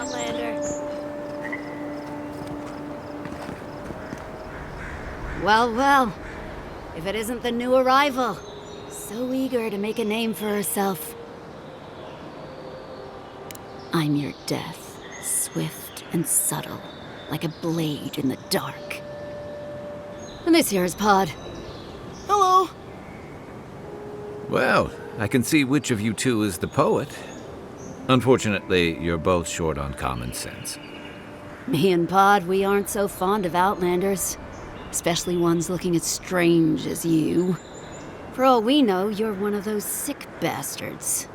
Outlander. Well, well. If it isn't the new arrival. So eager to make a name for herself. I'm your death, swift and subtle, like a blade in the dark. And this here is Pod. Hello! Well, I can see which of you two is the poet. Unfortunately, you're both short on common sense. Me and Pod, we aren't so fond of Outlanders. Especially ones looking as strange as you. For all we know, you're one of those sick bastards.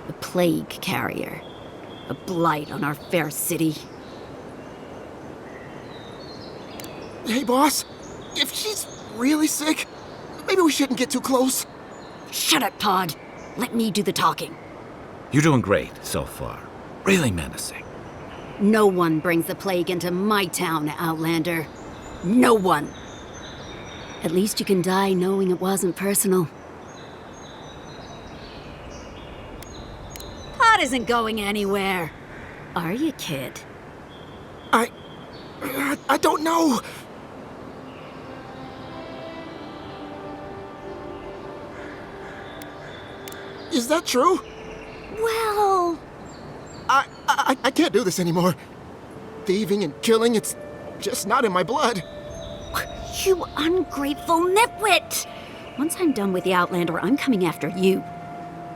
A plague carrier. A blight on our fair city. Hey, boss. If she's really sick, maybe we shouldn't get too close. Shut up, Pod. Let me do the talking. You're doing great so far. Really menacing. No one brings the plague into my town, Outlander. No one. At least you can die knowing it wasn't personal. Pod isn't going anywhere. Are you, kid? I don't know. Is that true? Well... I can't do this anymore. Thieving and killing, it's just not in my blood. You ungrateful nitwit! Once I'm done with the Outlander, I'm coming after you.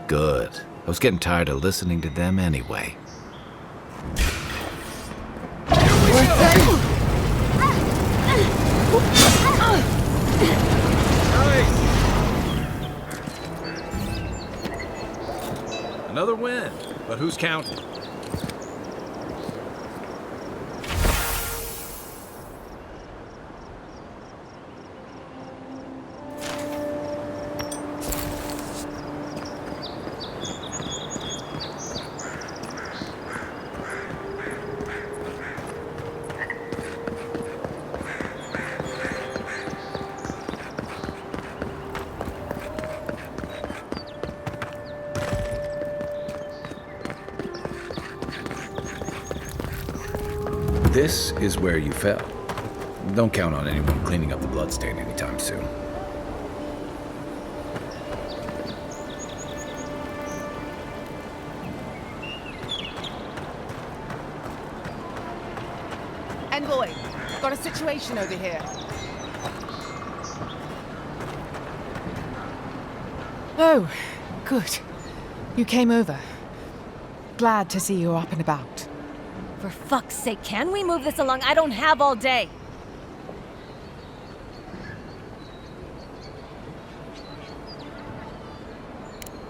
Good. I was getting tired of listening to them anyway. Another win, but who's counting? This is where you fell. Don't count on anyone cleaning up the bloodstain anytime soon. Envoy, got a situation over here. Oh, good. You came over. Glad to see you're up and about. For fuck's sake, can we move this along? I don't have all day.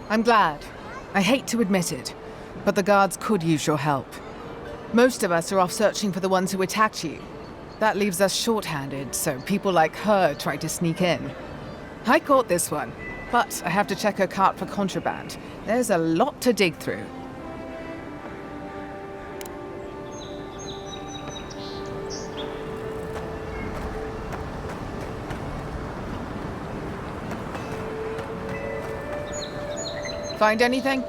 I'm glad. I hate to admit it, but the guards could use your help. Most of us are off searching for the ones who attacked you. That leaves us short-handed, so people like her try to sneak in. I caught this one, but I have to check her cart for contraband. There's a lot to dig through. Find anything?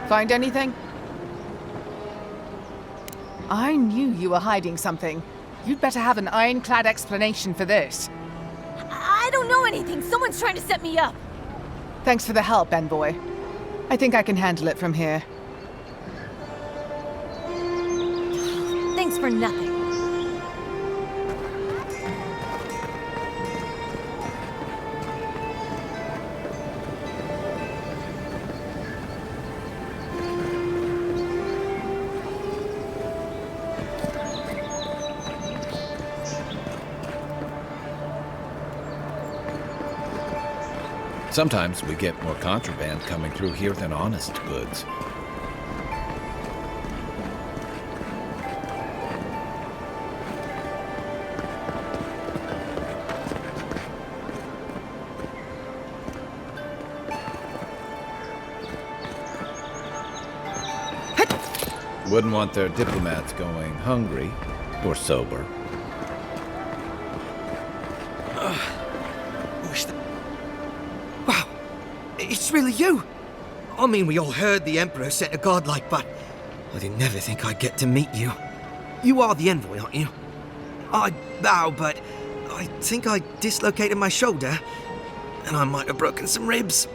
Find anything? I knew you were hiding something. You'd better have an ironclad explanation for this. I don't know anything. Someone's trying to set me up. Thanks for the help, Envoy. I think I can handle it from here. Thanks for nothing. Sometimes we get more contraband coming through here than honest goods. Wouldn't want their diplomats going hungry or sober. Wow, it's really you. I mean, we all heard the Emperor sent a godlike, but I didn't never think I'd get to meet you. You are the Envoy, aren't you? I bow, but I think I dislocated my shoulder, and I might have broken some ribs.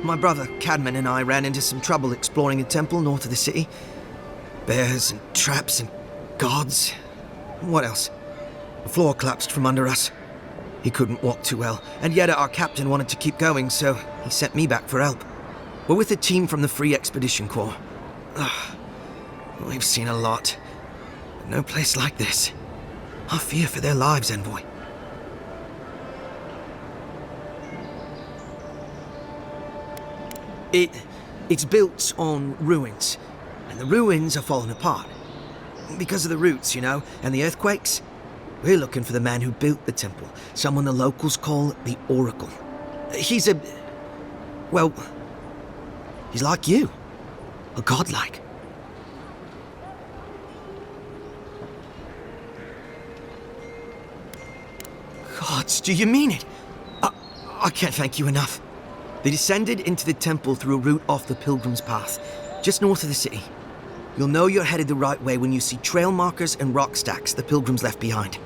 My brother, Cadman, and I ran into some trouble exploring a temple north of the city. Bears and traps and guards. What else? The floor collapsed from under us. He couldn't walk too well, and yet our captain wanted to keep going, so he sent me back for help. We're with a team from the Free Expedition Corps. We've seen a lot. No place like this. I fear for their lives, Envoy. It's built on ruins, and the ruins are falling apart. Because of the roots, you know, and the earthquakes. We're looking for the man who built the temple, someone the locals call the Oracle. He's well, he's like you. A godlike. Gods, do you mean it? I can't thank you enough. They descended into the temple through a route off the Pilgrim's Path, just north of the city. You'll know you're headed the right way when you see trail markers and rock stacks the Pilgrims left behind.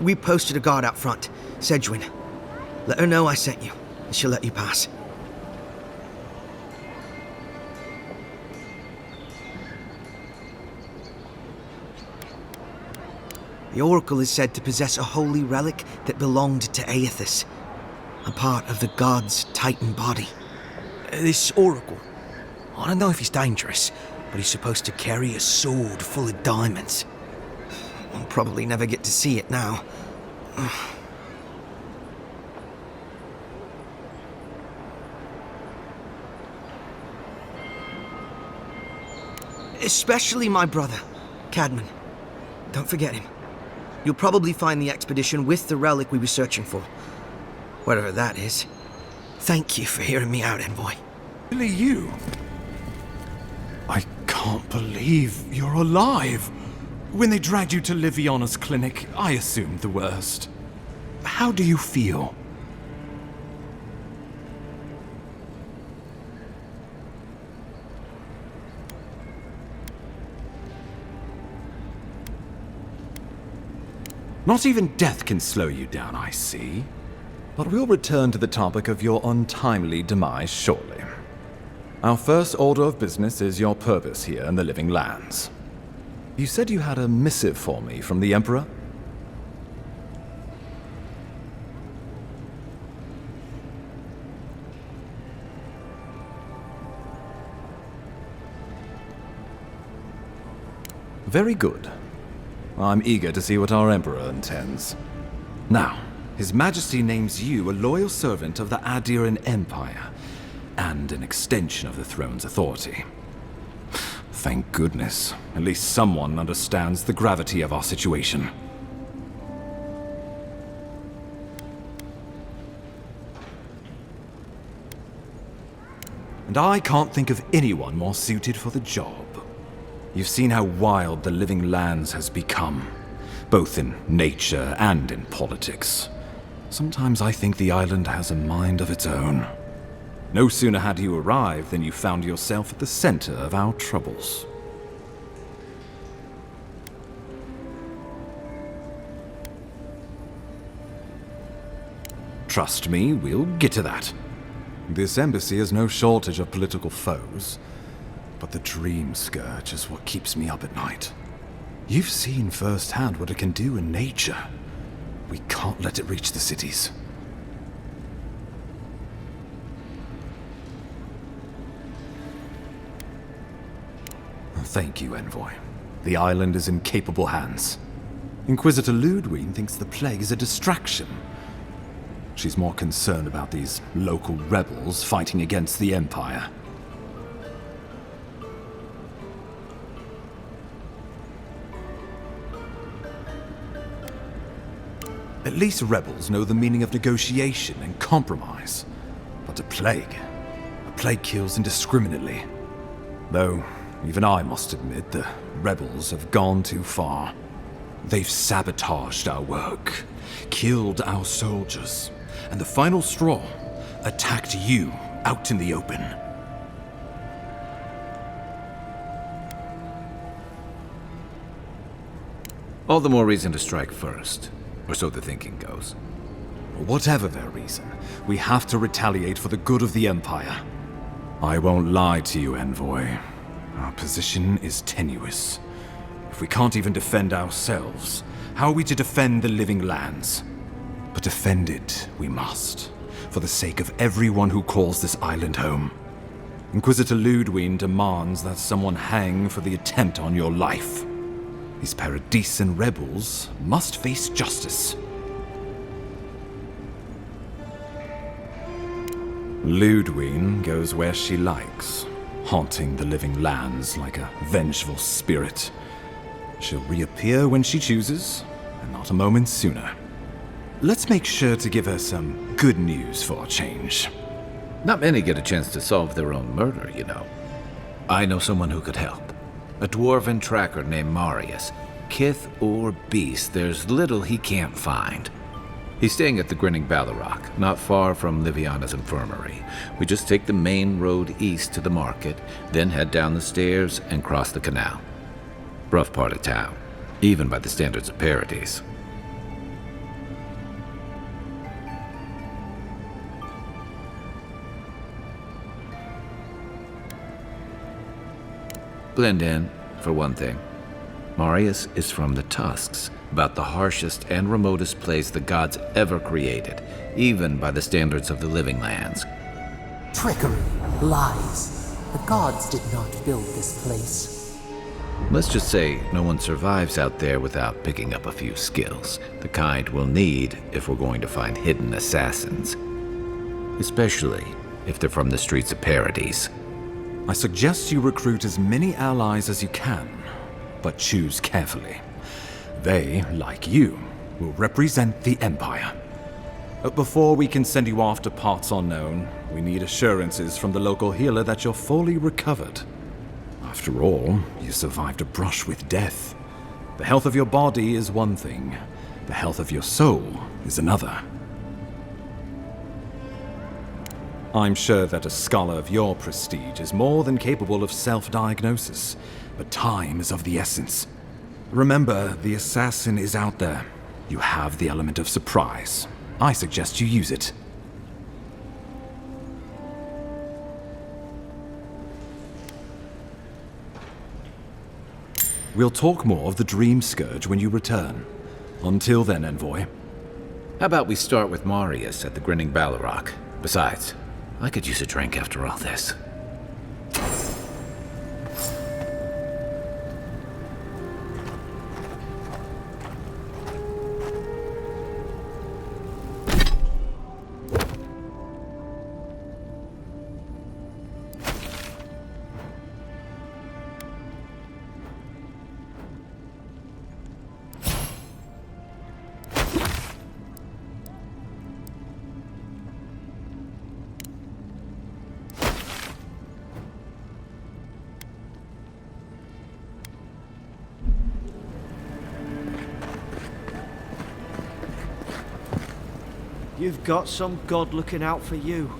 We posted a guard out front, Sedgwyn. Let her know I sent you, and she'll let you pass. The Oracle is said to possess a holy relic that belonged to Aethys, a part of the god's Titan body. This Oracle, I don't know if he's dangerous, but he's supposed to carry a sword full of diamonds. I'll probably never get to see it now. Especially my brother, Cadman. Don't forget him. You'll probably find the expedition with the relic we were searching for. Whatever that is. Thank you for hearing me out, Envoy. Really you? I can't believe you're alive. When they dragged you to Liviana's clinic, I assumed the worst. How do you feel? Not even death can slow you down, I see. But we'll return to the topic of your untimely demise shortly. Our first order of business is your purpose here in the Living Lands. You said you had a missive for me from the Emperor? Very good. I'm eager to see what our Emperor intends. Now, His Majesty names you a loyal servant of the Adiran Empire, and an extension of the throne's authority. Thank goodness, at least someone understands the gravity of our situation. And I can't think of anyone more suited for the job. You've seen how wild the Living Lands has become, both in nature and in politics. Sometimes I think the island has a mind of its own. No sooner had you arrived than you found yourself at the center of our troubles. Trust me, we'll get to that. This embassy has no shortage of political foes, but the Dream Scourge is what keeps me up at night. You've seen firsthand what it can do in nature. We can't let it reach the cities. Thank you, Envoy. The island is in capable hands. Inquisitor Lödwyn thinks the plague is a distraction. She's more concerned about these local rebels fighting against the Empire. At least rebels know the meaning of negotiation and compromise. But a plague kills indiscriminately. Though, even I must admit, the rebels have gone too far. They've sabotaged our work, killed our soldiers, and the final straw, attacked you out in the open. All the more reason to strike first, or so the thinking goes. Whatever their reason, we have to retaliate for the good of the Empire. I won't lie to you, Envoy. Our position is tenuous. If we can't even defend ourselves, how are we to defend the living lands? But defend it we must, for the sake of everyone who calls this island home. Inquisitor Lödwyn demands that someone hang for the attempt on your life. These Paradisan rebels must face justice. Lödwyn goes where she likes, haunting the living lands like a vengeful spirit. She'll reappear when she chooses, and not a moment sooner. Let's make sure to give her some good news for a change. Not many get a chance to solve their own murder, you know. I know someone who could help. A dwarven tracker named Marius. Kith or beast, there's little he can't find. He's staying at the Grinning Ballarrock, not far from Liviana's infirmary. We just take the main road east to the market, then head down the stairs and cross the canal. Rough part of town, even by the standards of Paradis. Blend in, for one thing. Marius is from the Tusks, about the harshest and remotest place the gods ever created, even by the standards of the living lands. Trickery, lies. The gods did not build this place. Let's just say no one survives out there without picking up a few skills, the kind we'll need if we're going to find hidden assassins. Especially if they're from the streets of Paradis. I suggest you recruit as many allies as you can, but choose carefully. They, like you, will represent the Empire. But before we can send you off to parts unknown, we need assurances from the local healer that you're fully recovered. After all, you survived a brush with death. The health of your body is one thing, the health of your soul is another. I'm sure that a scholar of your prestige is more than capable of self-diagnosis, but time is of the essence. Remember, the assassin is out there. You have the element of surprise. I suggest you use it. We'll talk more of the Dream Scourge when you return. Until then, Envoy. How about we start with Marius at the Grinning Ballarrock? Besides, I could use a drink after all this. You've got some god looking out for you.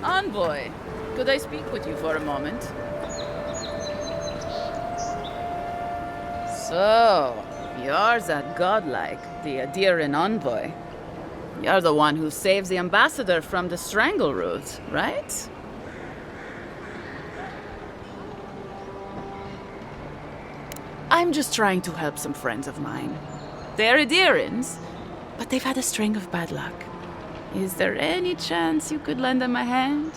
Envoy, could I speak with you for a moment? So, you're that godlike, the Adiran Envoy. You're the one who saves the ambassador from the Strangleroot, right? I'm just trying to help some friends of mine. They're Adirans, but they've had a string of bad luck. Is there any chance you could lend them a hand?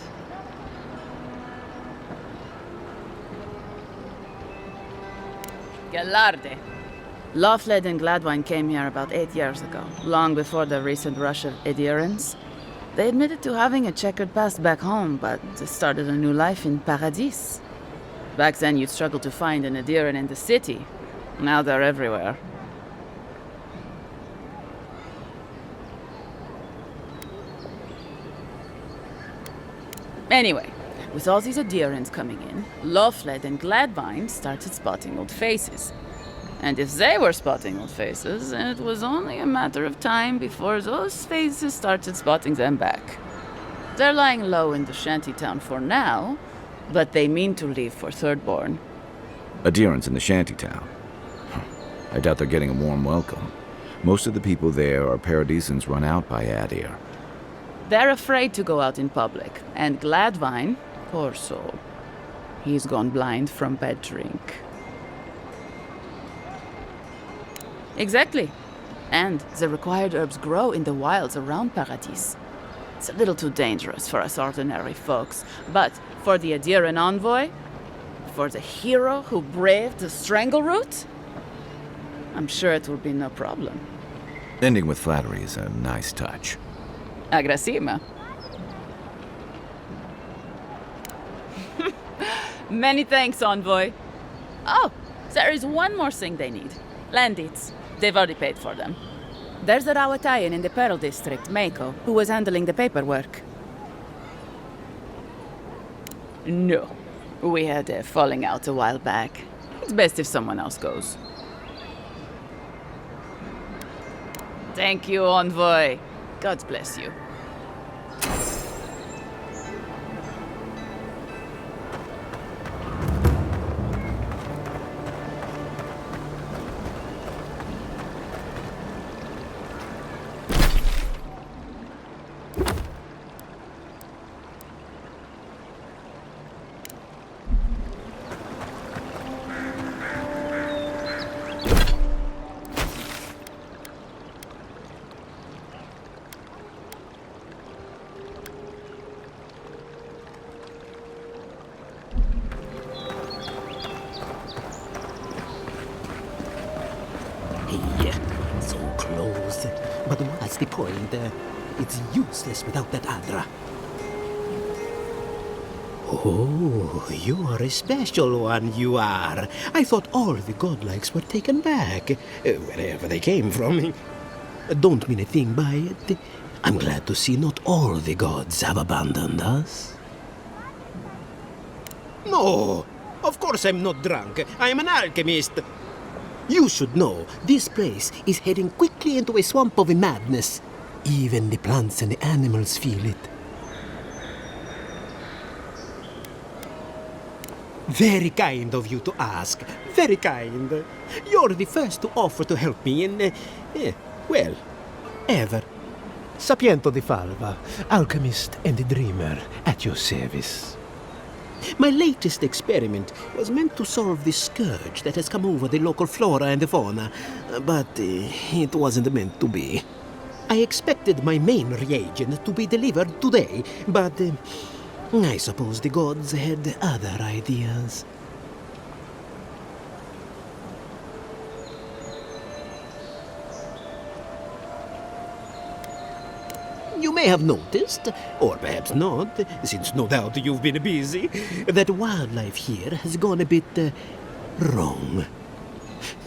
Galarde. Lödwyn and Lödwyn came here about 8 years ago, long before the recent rush of adherents. They admitted to having a checkered past back home, but they started a new life in Paradis. Back then, you'd struggle to find an adherent in the city. Now they're everywhere. Anyway, with all these adherents coming in, Lödwyn and Lödwyn started spotting old faces. And if they were spotting old faces, it was only a matter of time before those faces started spotting them back. They're lying low in the shantytown for now, but they mean to leave for Thirdborn. Adherents in the shantytown. I doubt they're getting a warm welcome. Most of the people there are Paradisans run out by Adir. They're afraid to go out in public, and Lödwyn, poor soul, he's gone blind from bad drink. Exactly. And the required herbs grow in the wilds around Paradis. It's a little too dangerous for us ordinary folks, but for the adherent envoy, for the hero who braved the strangle route, I'm sure it will be no problem. Ending with flattery is a nice touch. Agrasima. Many thanks, envoy. Oh, there is one more thing they need. Land deeds. They've already paid for them. There's a Rawatayan in the Pearl District, Mako, who was handling the paperwork. No. We had a falling out a while back. It's best if someone else goes. Thank you, envoy. God bless you. So close. But what's the point? It's useless without that Adra. Oh, you are a special one, you are. I thought all the godlikes were taken back, wherever they came from. Don't mean a thing by it. I'm glad to see not all the gods have abandoned us. No, of course I'm not drunk. I am an alchemist. You should know, this place is heading quickly into a swamp of madness. Even the plants and the animals feel it. Very kind of you to ask. Very kind. You're the first to offer to help me in, well, ever. Sapiento di Falva, alchemist and a dreamer, at your service. My latest experiment was meant to solve the scourge that has come over the local flora and fauna, but it wasn't meant to be. I expected my main reagent to be delivered today, but I suppose the gods had other ideas. You may have noticed, or perhaps not, since no doubt you've been busy, that wildlife here has gone a bit wrong.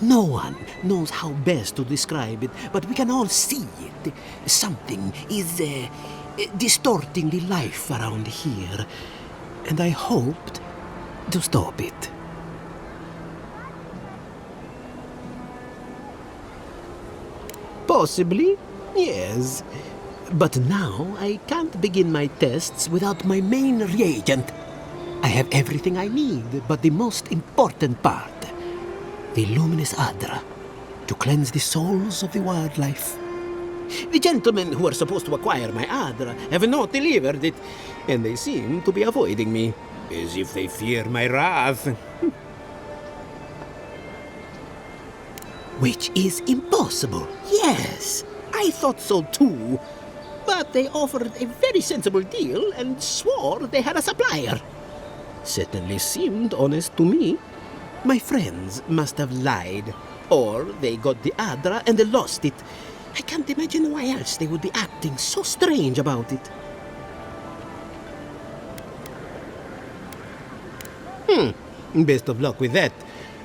No one knows how best to describe it, but we can all see it. Something is distorting the life around here, and I hoped to stop it. Possibly, yes. But now I can't begin my tests without my main reagent. I have everything I need, but the most important part, the luminous Adra, to cleanse the souls of the wildlife. The gentlemen who are supposed to acquire my Adra have not delivered it, and they seem to be avoiding me, as if they fear my wrath. Which is impossible, yes. I thought so too. But they offered a very sensible deal and swore they had a supplier. Certainly seemed honest to me. My friends must have lied. Or they got the Adra and they lost it. I can't imagine why else they would be acting so strange about it. Best of luck with that.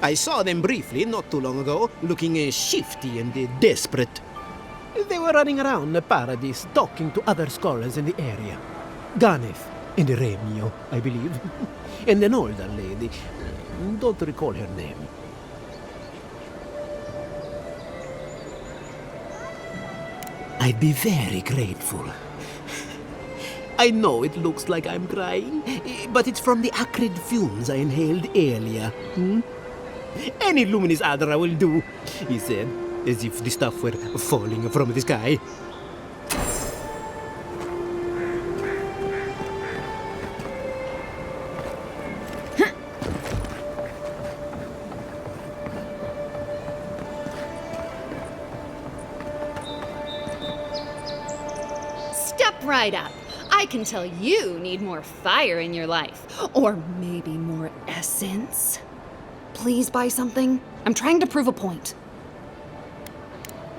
I saw them briefly not too long ago, looking shifty and desperate. They were running around Paradis, talking to other scholars in the area. Ganef and Remio, I believe. And an older lady. Don't recall her name. I'd be very grateful. I know it looks like I'm crying, but it's from the acrid fumes I inhaled earlier. Any luminous Adra will do, he said, as if the stuff were falling from the sky. Step right up. I can tell you need more fire in your life. Or maybe more essence. Please buy something. I'm trying to prove a point.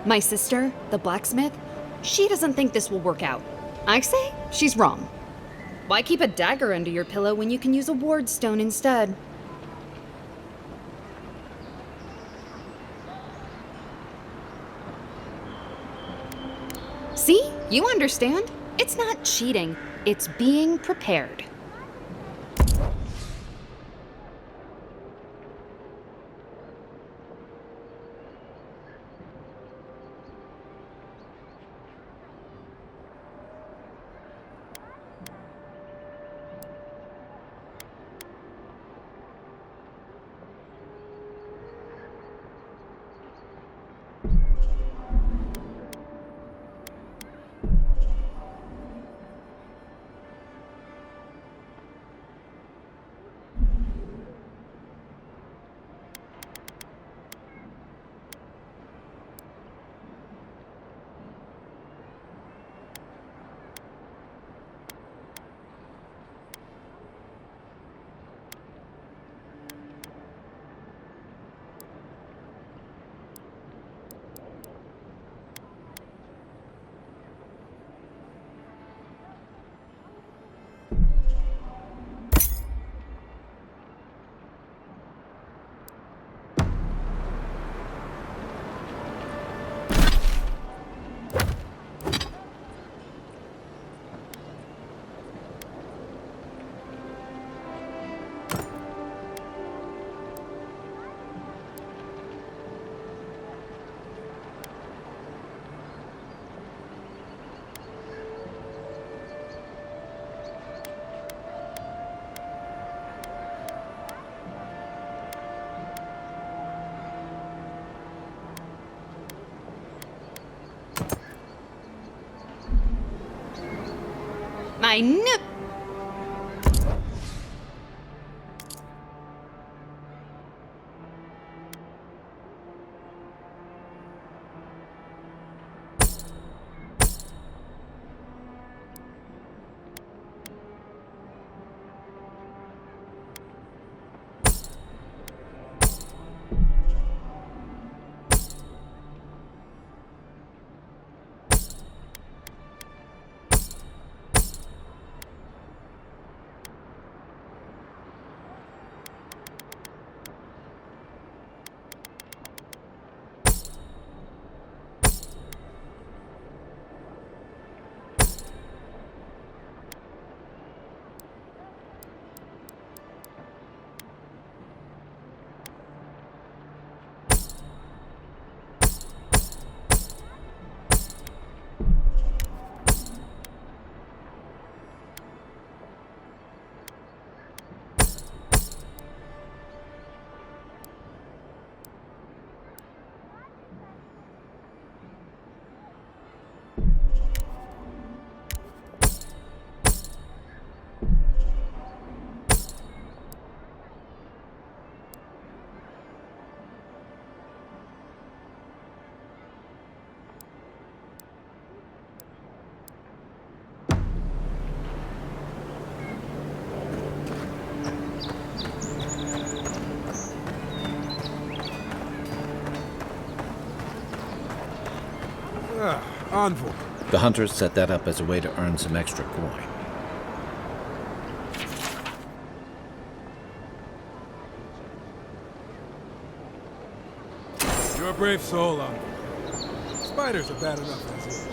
My sister, the blacksmith, she doesn't think this will work out. I say she's wrong. Why keep a dagger under your pillow when you can use a ward stone instead? See? You understand? It's not cheating. It's being prepared. I knew... Envoy. The hunters set that up as a way to earn some extra coin. You're a brave soul, Envoy. Spiders are bad enough as is.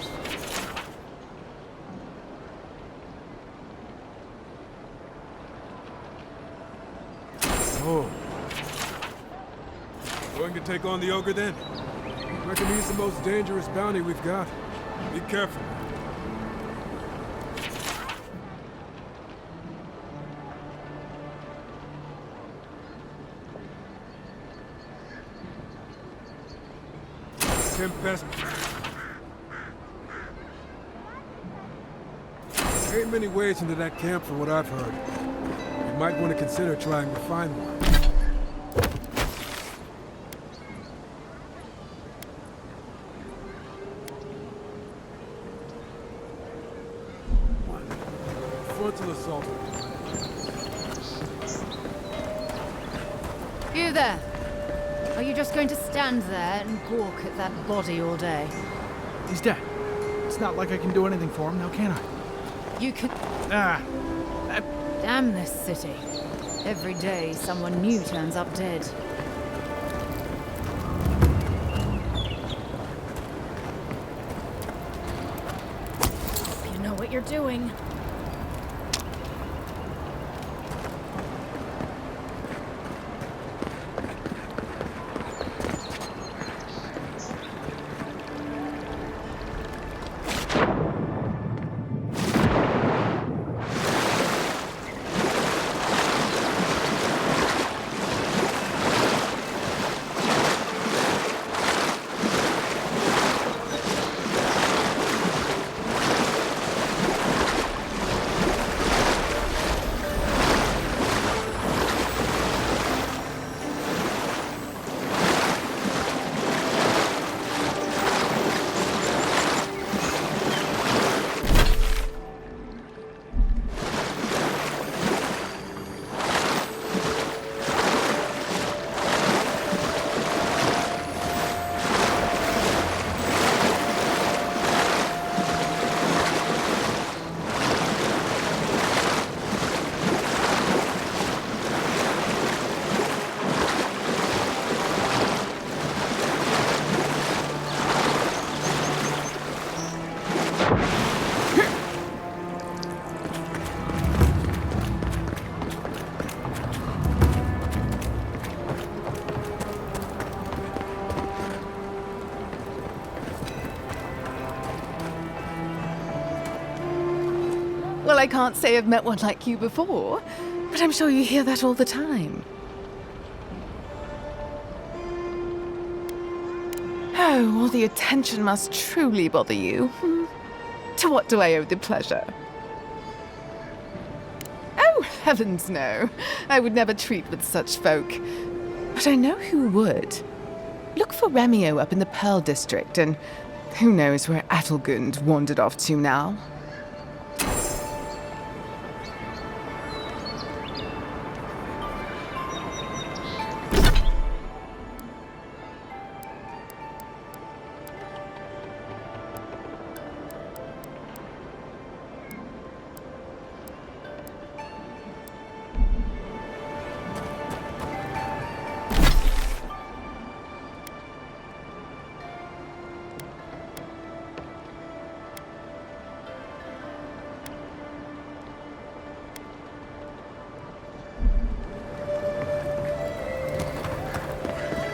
Oh. Going to take on the ogre then? Reckon he's the most dangerous bounty we've got. Be careful. Tempest. There ain't many ways into that camp from what I've heard. You might want to consider trying to find one. Frontal assault. You there! Are you just going to stand there and gawk at that body all day? He's dead. It's not like I can do anything for him now, can I? You can... Ah! Damn this city. Every day someone new turns up dead. You know what you're doing. Well, I can't say I've met one like you before, but I'm sure you hear that all the time. Oh, all the attention must truly bother you. To what do I owe the pleasure? Oh, heavens no. I would never treat with such folk. But I know who would. Look for Remio up in the Pearl District, and who knows where Adelgund wandered off to now.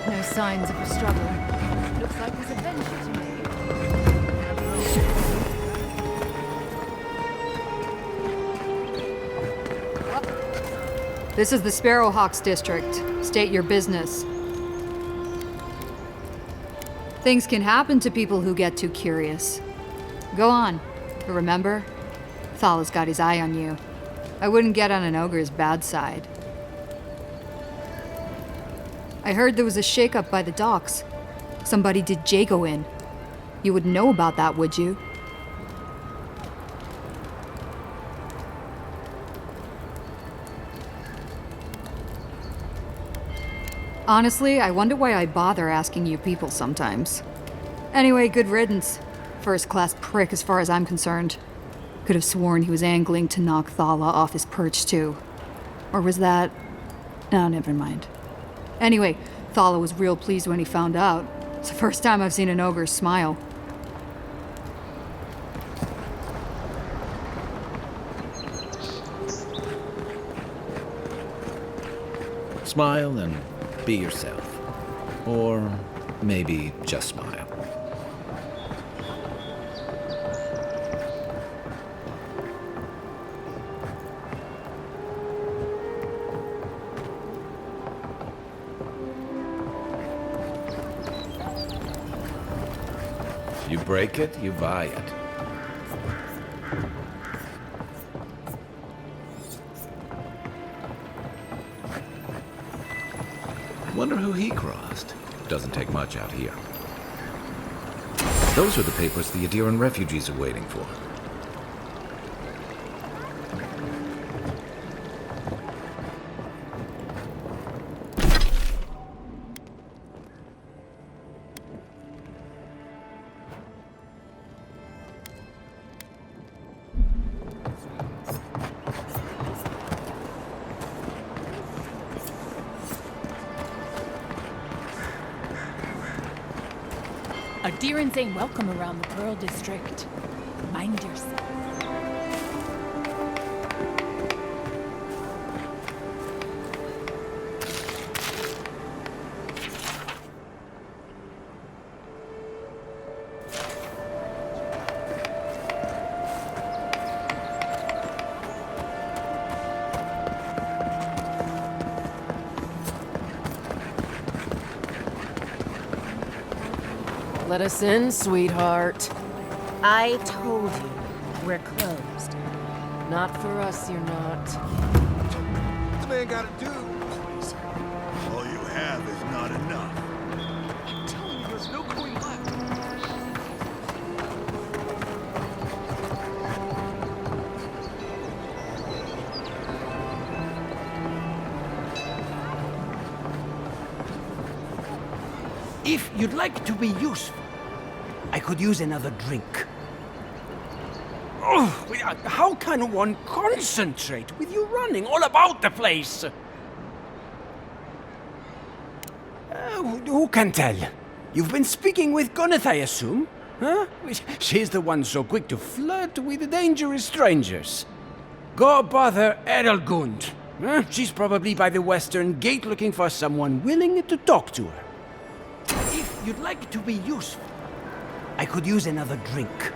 No signs of a struggle. Looks like there's adventure to me. This is the Sparrowhawks district. State your business. Things can happen to people who get too curious. Go on. But remember, Thal's got his eye on you. I wouldn't get on an ogre's bad side. I heard there was a shakeup by the docks. Somebody did Jago in. You would know about that, would you? Honestly, I wonder why I bother asking you people sometimes. Anyway, good riddance. first-class prick as far as I'm concerned. Could have sworn he was angling to knock Thala off his perch, too. Or was that... Oh, never mind. Anyway, Thala was real pleased when he found out. It's the first time I've seen an ogre smile. Smile and be yourself. Or maybe just smile. You break it, you buy it. Wonder who he crossed. Doesn't take much out here. Those are the papers the Adiran refugees are waiting for. Adirans ain't welcome around the Pearl District. Mind yourself. Let us in, sweetheart. I told you, we're closed. Not for us, you're not. This man gotta do. All you have is not enough. I'm telling you, there's no going left. If you'd like to be useful, I could use another drink. Oh, how can one concentrate with you running all about the place? Who can tell? You've been speaking with Gunith, I assume? Huh? She's the one so quick to flirt with dangerous strangers. Go bother Edelgund. Huh? She's probably by the western gate looking for someone willing to talk to her. If you'd like to be useful, I could use another drink.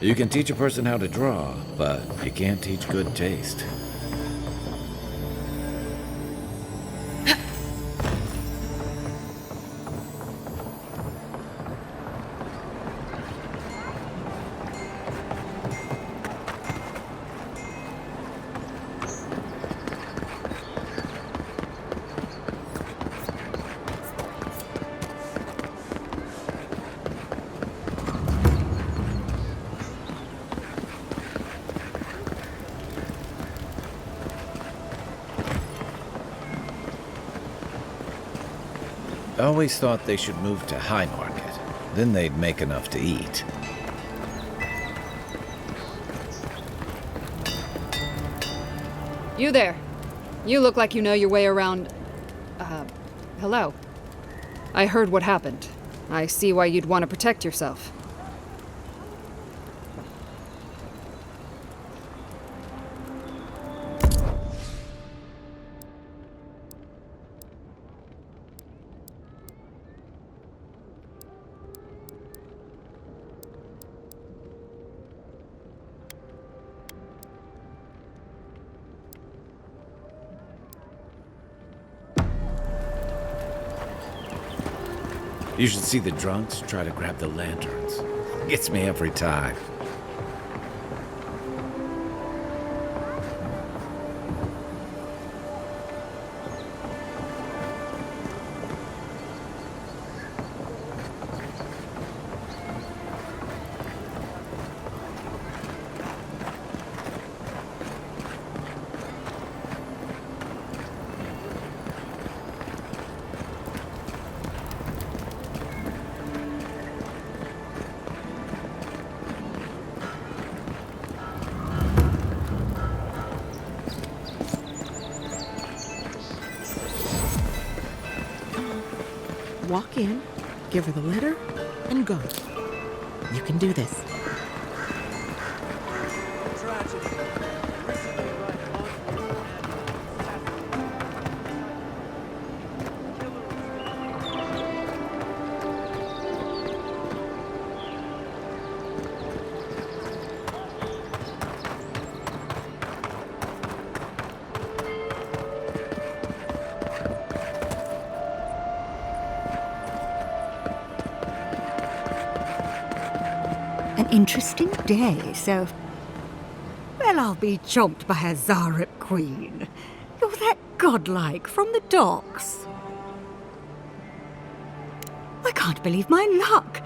You can teach a person how to draw, but you can't teach good taste. I always thought they should move to High Market. Then they'd make enough to eat. You there. You look like you know your way around... hello. I heard what happened. I see why you'd want to protect yourself. You should see the drunks try to grab the lanterns. Gets me every time. walk in, give her the letter, and go. You can do this. An interesting day, so... Well, I'll be chomped by a Zarep queen. You're that godlike from the docks. I can't believe my luck.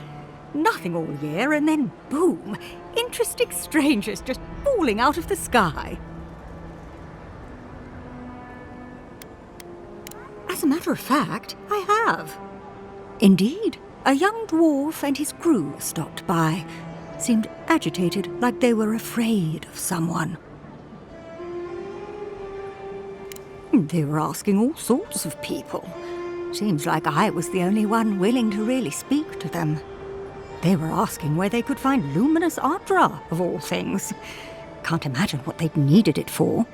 Nothing all year, and then boom, interesting strangers just falling out of the sky. As a matter of fact, I have. Indeed, a young dwarf and his crew stopped by. Seemed agitated, like they were afraid of someone. They were asking all sorts of people. Seems like I was the only one willing to really speak to them. They were asking where they could find luminous Adra, of all things. Can't imagine what they'd needed it for.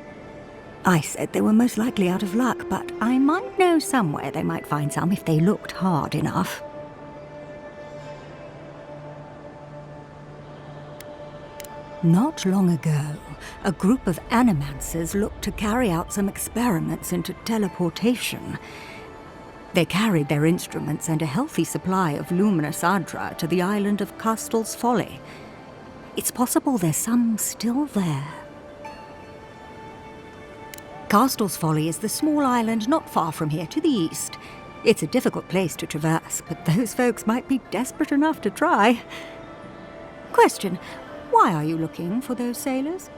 I said they were most likely out of luck, but I might know somewhere they might find some if they looked hard enough. Not long ago, a group of animancers looked to carry out some experiments into teleportation. They carried their instruments and a healthy supply of luminous Adra to the island of Castel's Folly. It's possible there's some still there. Castel's Folly is the small island not far from here to the east. It's a difficult place to traverse, but those folks might be desperate enough to try. Question. Why are you looking for those sailors?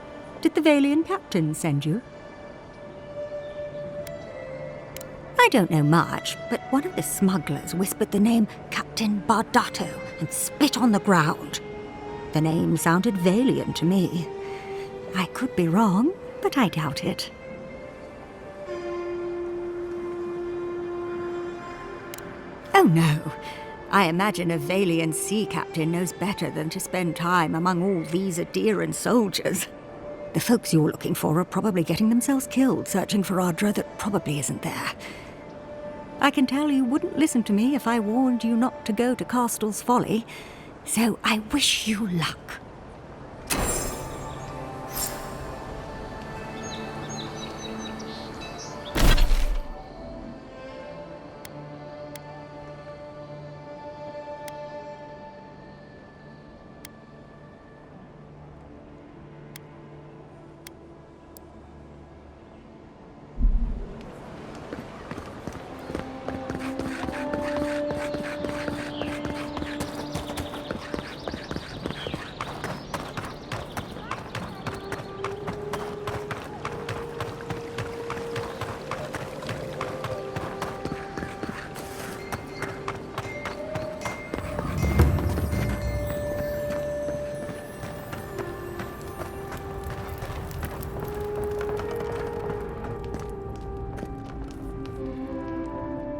Did the Valian captain send you? I don't know much, but one of the smugglers whispered the name Captain Bardato and spit on the ground. The name sounded Valian to me. I could be wrong, but I doubt it. Oh no. I imagine a Valian sea captain knows better than to spend time among all these Adiran soldiers. The folks you're looking for are probably getting themselves killed searching for Adra that probably isn't there. I can tell you wouldn't listen to me if I warned you not to go to Castel's Folly, so I wish you luck.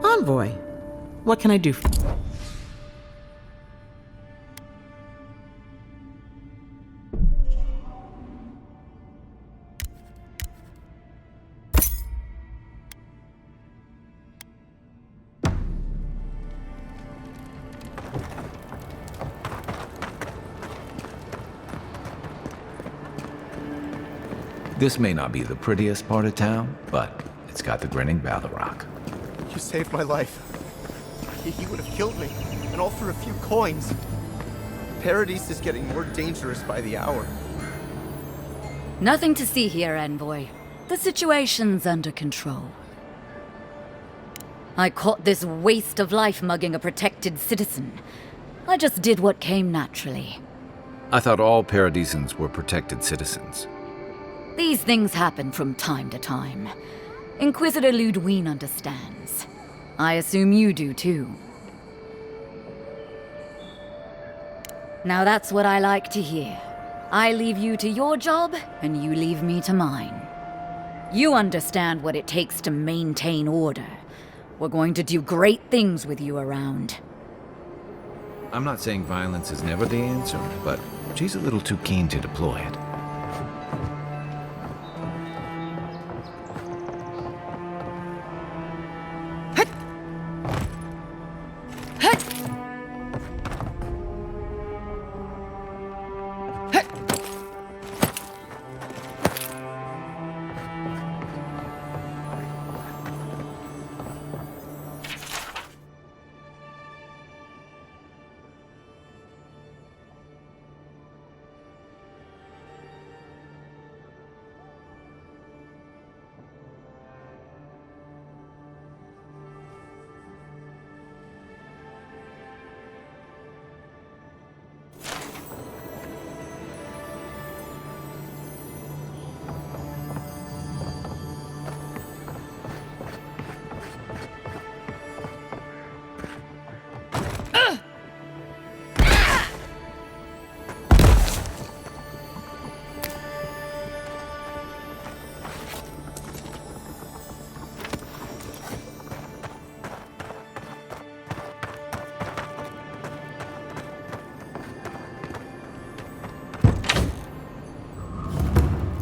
Envoy, what can I do for you? This may not be the prettiest part of town, but it's got the grinning Balrog. You saved my life. He would have killed me, and all for a few coins. Paradis is getting more dangerous by the hour. Nothing to see here, Envoy. The situation's under control. I caught this waste of life mugging a protected citizen. I just did what came naturally. I thought all Paradisans were protected citizens. These things happen from time to time. Inquisitor Lödwyn understands. I assume you do too. Now that's what I like to hear. I leave you to your job, and you leave me to mine. You understand what it takes to maintain order. We're going to do great things with you around. I'm not saying violence is never the answer, but she's a little too keen to deploy it.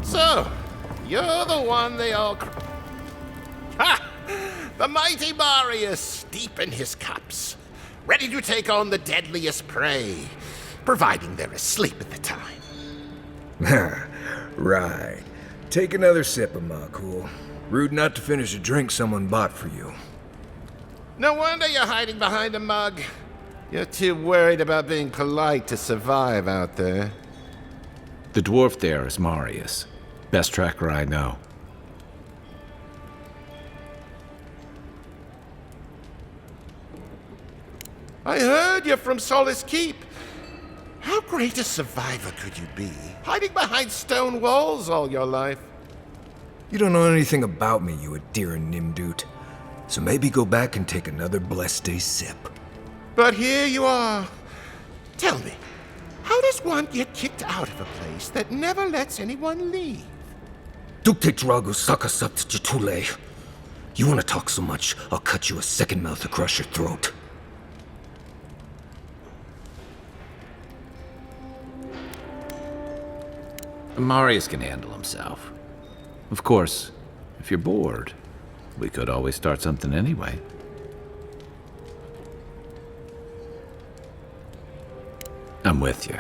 So, you're the one they all... Ha! The mighty Marius, deep in his cups, ready to take on the deadliest prey, providing they're asleep at the time. Right. Take another sip of my cool. Rude not to finish a drink someone bought for you. No wonder you're hiding behind a mug. You're too worried about being polite to survive out there. The dwarf there is Marius. Best tracker I know. I heard you're from Solace Keep. How great a survivor could you be, hiding behind stone walls all your life? You don't know anything about me, you Adiran Nimdut. So maybe go back and take another blessed day sip. But here you are. Tell me, how does one get kicked out of a place that never lets anyone leave? Dukte Drago Sakasapt Jitule. You wanna talk so much, I'll cut you a second mouth across your throat. Marius can handle himself. Of course, if you're bored, we could always start something anyway. I'm with you,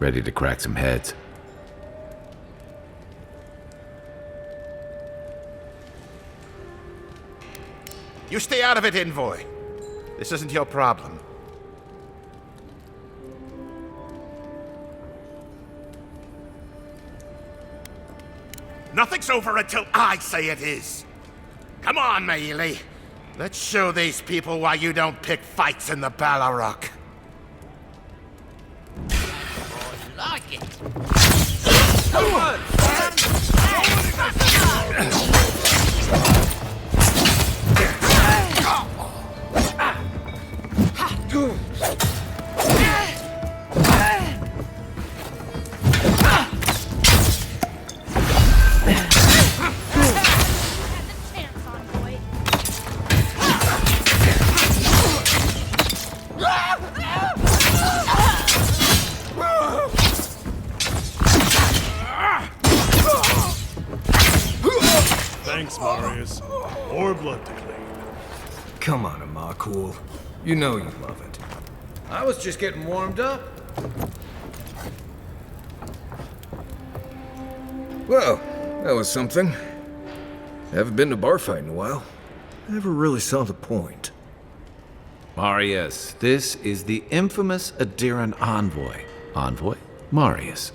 ready to crack some heads. You stay out of it, Envoy. This isn't your problem. Nothing's over until I say it is. Come on, Maili. Let's show these people why you don't pick fights in the Ballarok. Like it. Come on! Thanks, Marius. More blood to clean. Come on, Amakul. You know you love it. I was just getting warmed up. Well, that was something. Haven't been to bar fight in a while. Never really saw the point. Marius, this is the infamous Adiran Envoy. Envoy? Marius.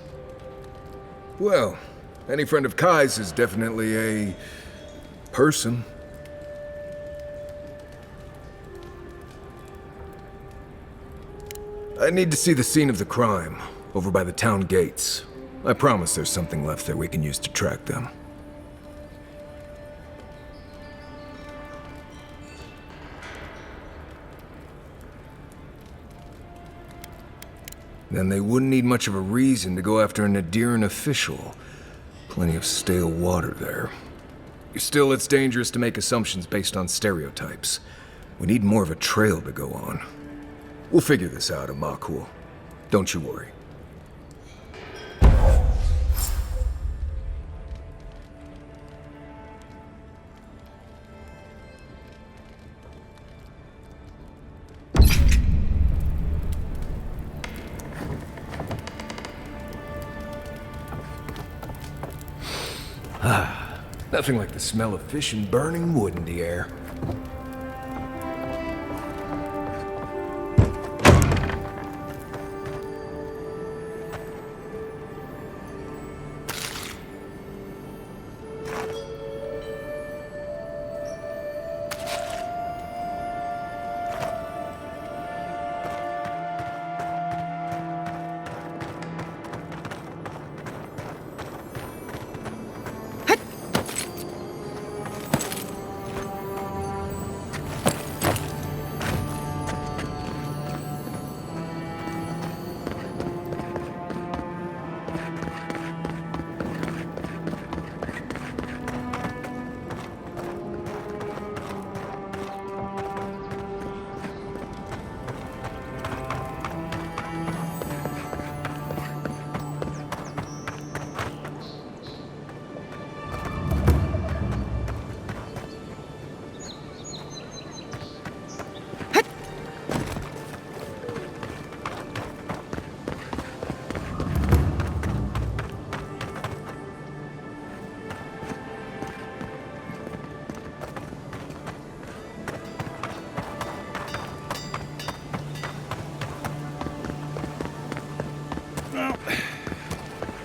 Well, any friend of Kai's is definitely a... person. I need to see the scene of the crime, over by the town gates. I promise there's something left there we can use to track them. Then they wouldn't need much of a reason to go after an Adiran official. Plenty of stale water there. Still, it's dangerous to make assumptions based on stereotypes. We need more of a trail to go on. We'll figure this out, Amakul. Don't you worry. Nothing like the smell of fish and burning wood in the air.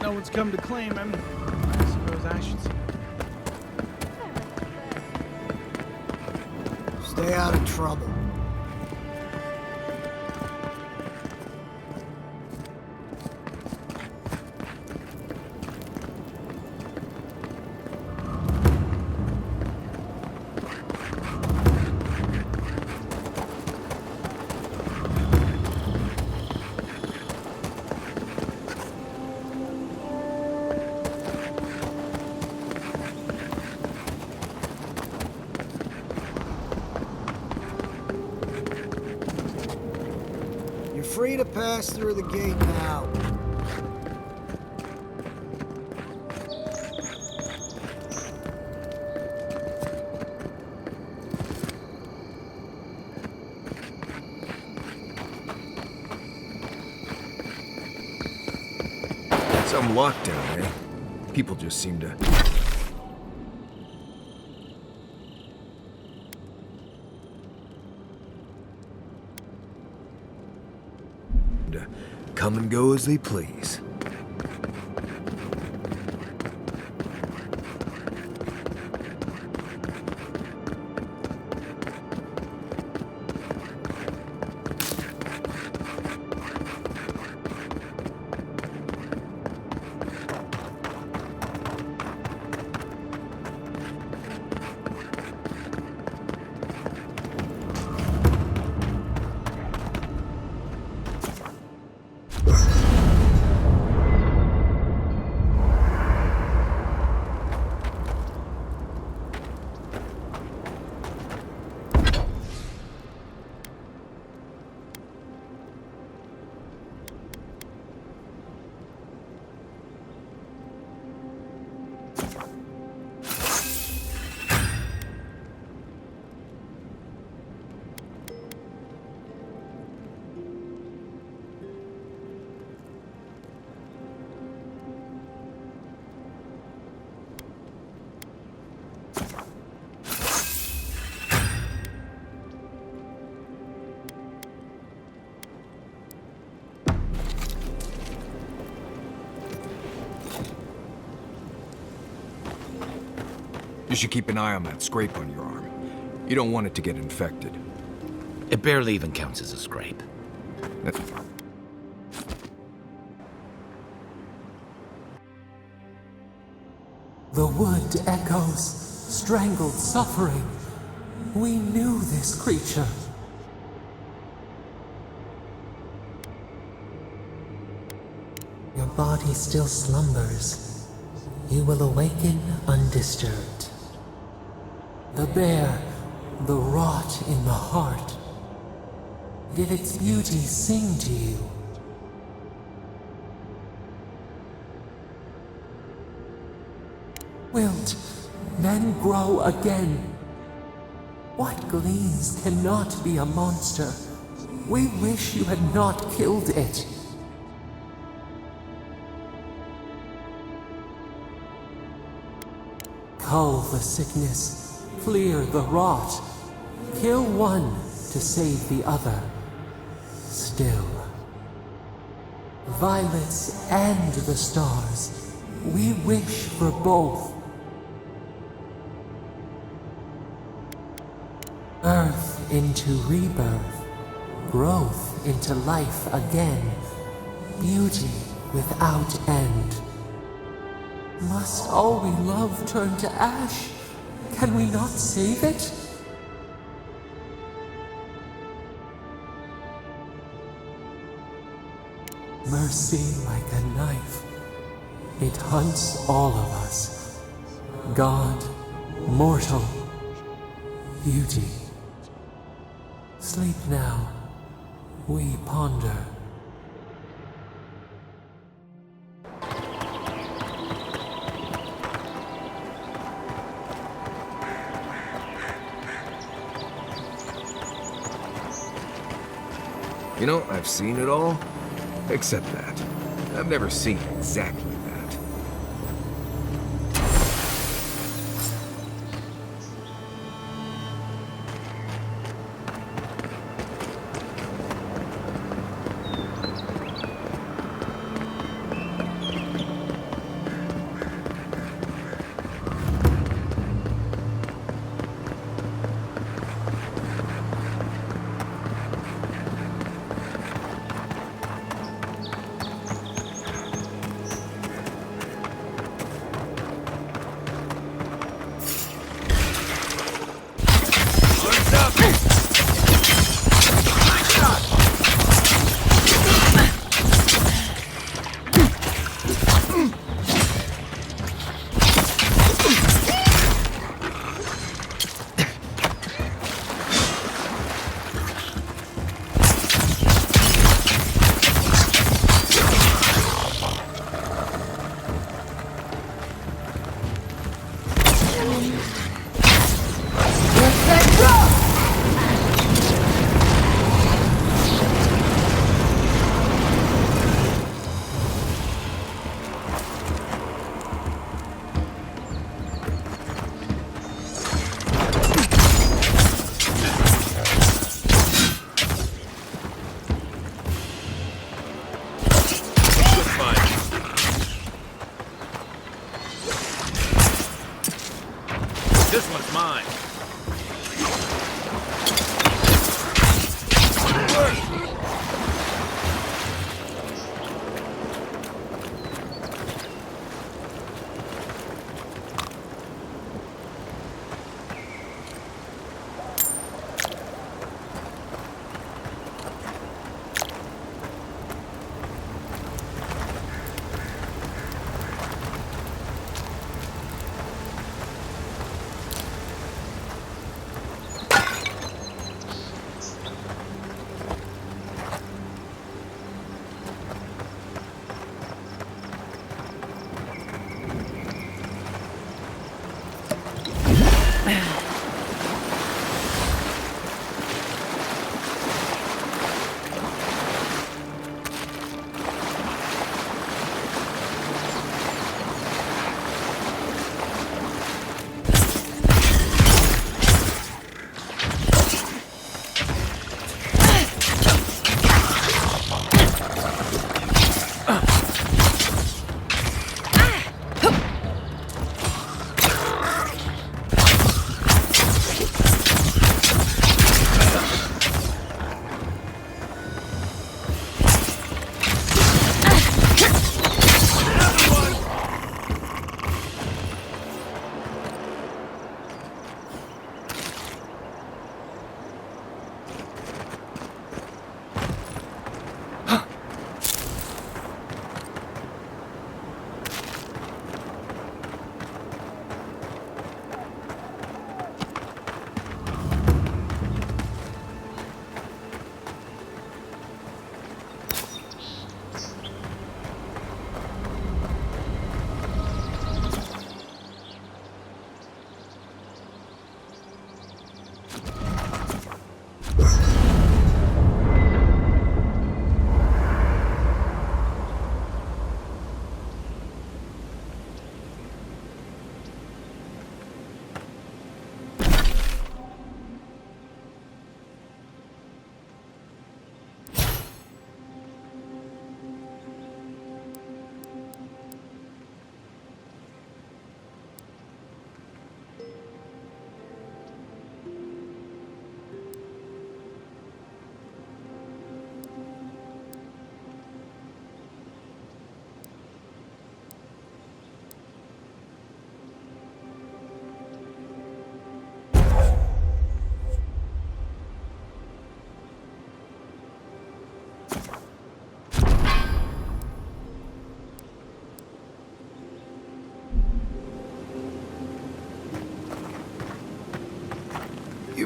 No one's come to claim him. I suppose I should see. Stay out of trouble. Free to pass through the gate now. Some lockdown, eh? People just seem to... come and go as they please. You should keep an eye on that scrape on your arm. You don't want it to get infected. It barely even counts as a scrape. The wood echoes, strangled suffering. We knew this creature. Your body still slumbers. You will awaken undisturbed. the bare, the rot in the heart. Did its beauty sing to you? Wilt then grow again. What gleams cannot be a monster. We wish you had not killed it. Cull the sickness, clear the rot. Kill one to save the other. Still. Violets and the stars. We wish for both. Earth into rebirth. Growth into life again. Beauty without end. Must all we love turn to ash? Can we not save it? Mercy like a knife. It hunts all of us. God, mortal, beauty. Sleep now. We ponder. You know, I've seen it all, except that. I've never seen exactly that.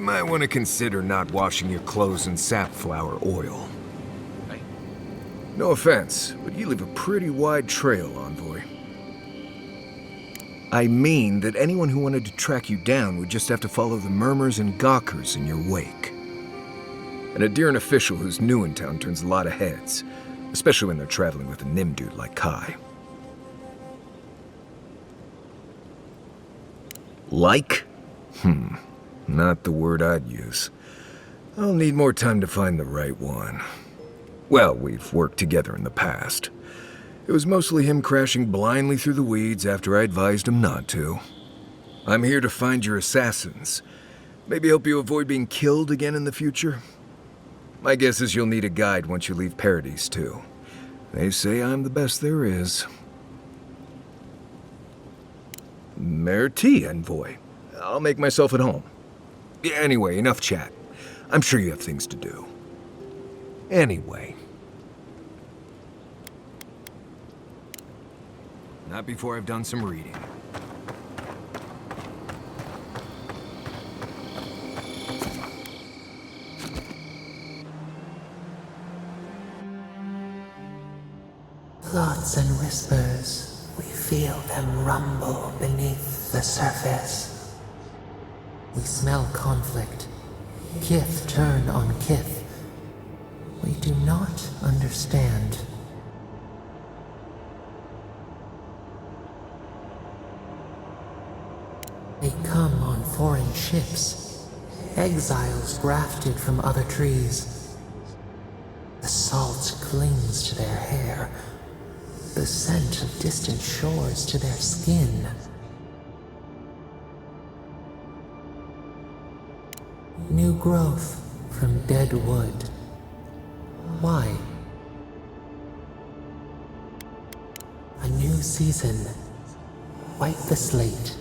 might want to consider not washing your clothes in safflower oil. No offense, but you leave a pretty wide trail, Envoy. I mean that anyone who wanted to track you down would just have to follow the murmurs and gawkers in your wake. An Adiran official who's new in town turns a lot of heads, especially when they're traveling with a Nim dude like Kai. Like? Not the word I'd use. I'll need more time to find the right one. Well, we've worked together in the past. It was mostly him crashing blindly through the weeds after I advised him not to. I'm here to find your assassins. Maybe help you avoid being killed again in the future. My guess is you'll need a guide once you leave Paradis, too. They say I'm the best there is. Merci, Envoy. I'll make myself at home. Anyway, enough chat. I'm sure you have things to do. Anyway. Not before I've done some reading. Thoughts and whispers, we feel them rumble beneath the surface. We smell conflict. Kith turn on kith. We do not understand. They come on foreign ships, exiles grafted from other trees. The salt clings to their hair, the scent of distant shores to their skin. New growth from dead wood. Why? A new season. Wipe the slate.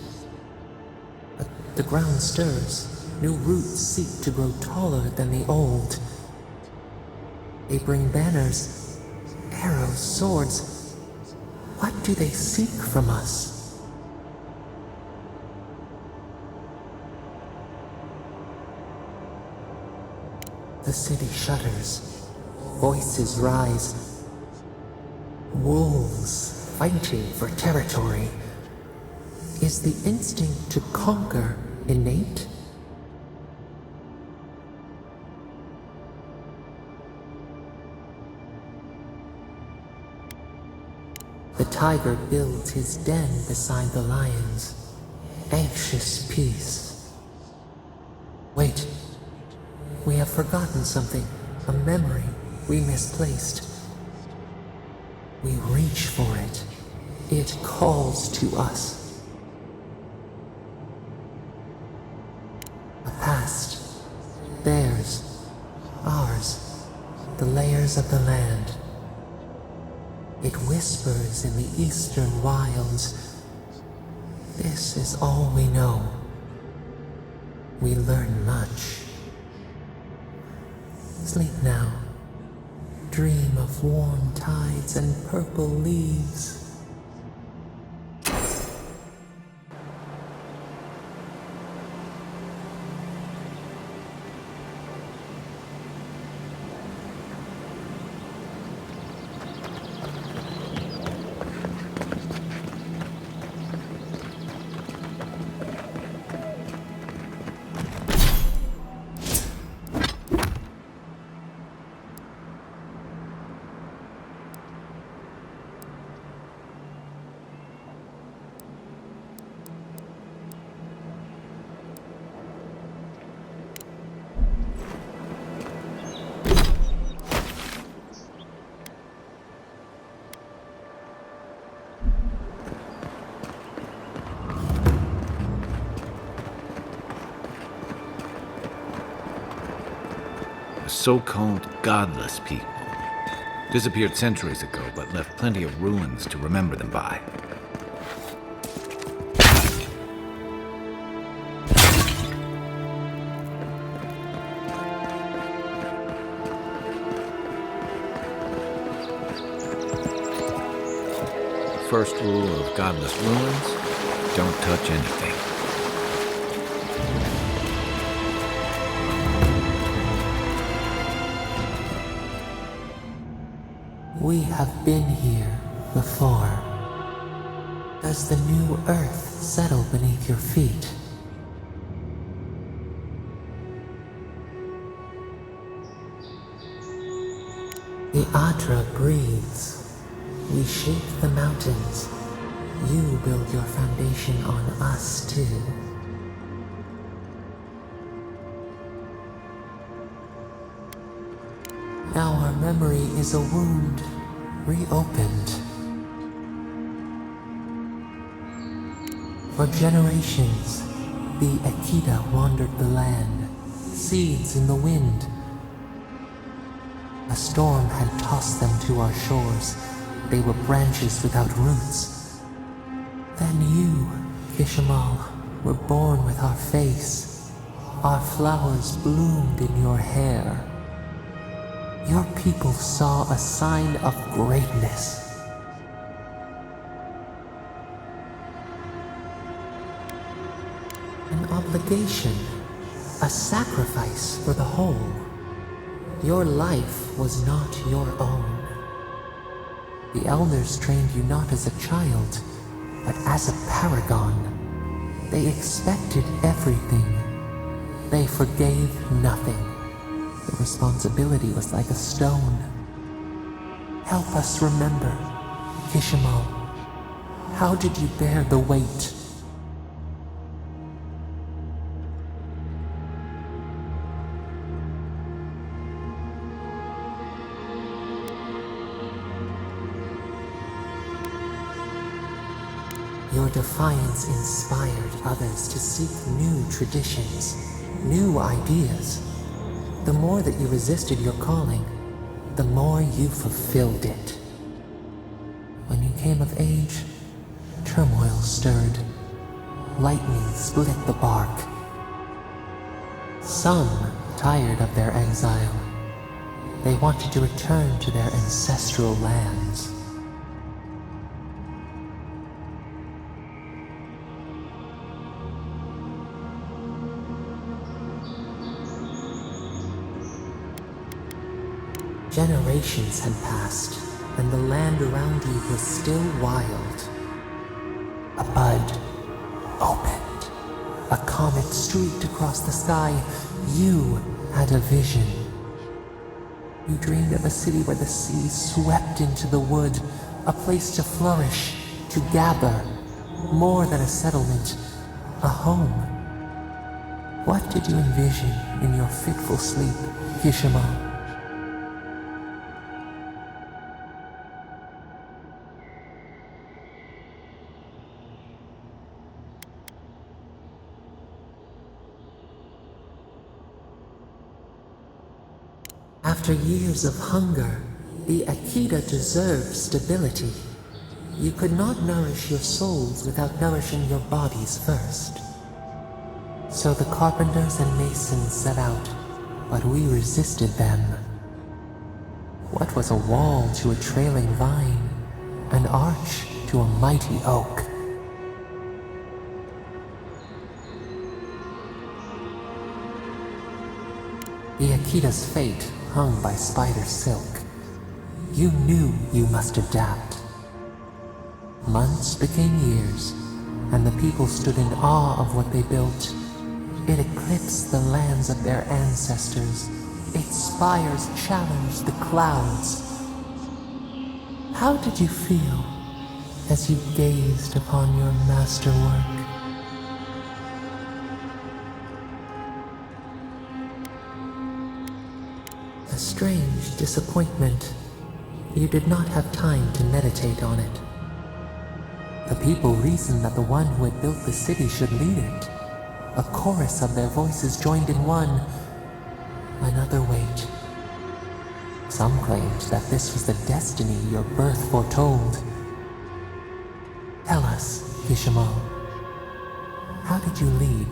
But the ground stirs. New roots seek to grow taller than the old. They bring banners, arrows, swords. What do they seek from us? The city shudders. Voices rise. Wolves fighting for territory. Is the instinct to conquer innate? The tiger builds his den beside the lions. Anxious peace. Wait. We have forgotten something. A memory we misplaced. We reach for it. It calls to us. A past. Theirs. Ours. The layers of the land. It whispers in the eastern wilds. This is all we know. We learn much. Sleep now. Dream of warm tides and purple leaves. So-called godless people. Disappeared centuries ago, but left plenty of ruins to remember them by. First rule of godless ruins, don't touch anything. We have been here before. Does the new earth settle beneath your feet? The Adra breathes. We shape the mountains. You build your foundation on us too. Now our memory is a wound, reopened. For generations, the Akita wandered the land, seeds in the wind. A storm had tossed them to our shores. They were branches without roots. Then you, Kishimal, were born with our face. Our flowers bloomed in your hair. Your people saw a sign of greatness. An obligation, a sacrifice for the whole. Your life was not your own. The elders trained you not as a child, but as a paragon. They expected everything. They forgave nothing. The responsibility was like a stone. Help us remember, Kishimal. How did you bear the weight? Your defiance inspired others to seek new traditions, new ideas. The more that you resisted your calling, the more you fulfilled it. When you came of age, turmoil stirred. Lightning split the bark. Some, tired of their exile, they wanted to return to their ancestral lands. Generations had passed, and the land around you was still wild. A bud opened. A comet streaked across the sky. You had a vision. You dreamed of a city where the sea swept into the wood, a place to flourish, to gather, more than a settlement, a home. What did you envision in your fitful sleep, Kishimal? After years of hunger, the Akita deserved stability. You could not nourish your souls without nourishing your bodies first. So the carpenters and masons set out, but we resisted them. What was a wall to a trailing vine, an arch to a mighty oak? The Akita's fate hung by spider silk. You knew you must adapt. Months became years, and the people stood in awe of what they built. It eclipsed the lands of their ancestors. Its spires challenged the clouds. How did you feel as you gazed upon your masterwork? A strange disappointment. You did not have time to meditate on it. The people reasoned that the one who had built the city should lead it. A chorus of their voices joined in one. Another wait. Some claimed that this was the destiny your birth foretold. Tell us, Kishimal, how did you lead?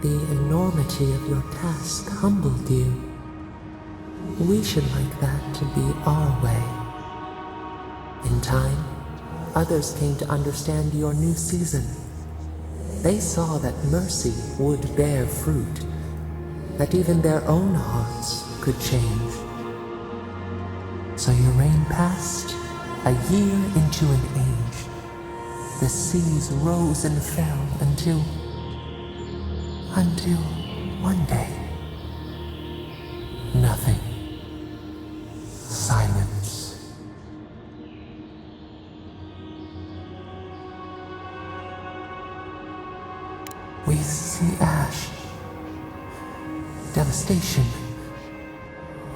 The enormity of your task humbled you. We should like that to be our way. In time, others came to understand your new season. They saw that mercy would bear fruit, that even their own hearts could change. So your reign passed, a year into an age. The seas rose and fell until one day, nothing. Silence. We see ash, devastation,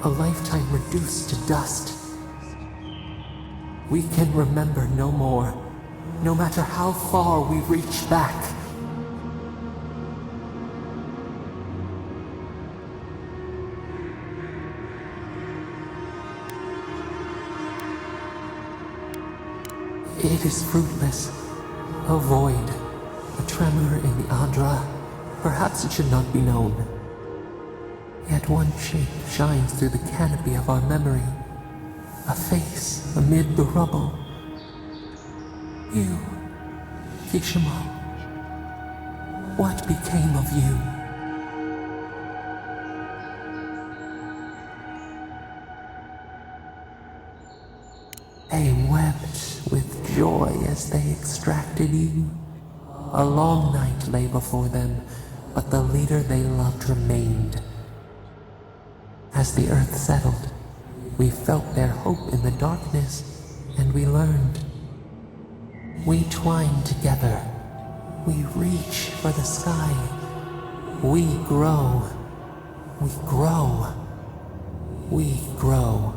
a lifetime reduced to dust. We can remember no more, no matter how far we reach back. It is fruitless, a void, a tremor in the Adra. Perhaps it should not be known. Yet one shape shines through the canopy of our memory, a face amid the rubble. You, Kishima, what became of you? They wept with joy as they extracted you. A long night lay before them, but the leader they loved remained. As the earth settled, we felt their hope in the darkness, and we learned. We twine together. We reach for the sky. We grow. We grow. We grow.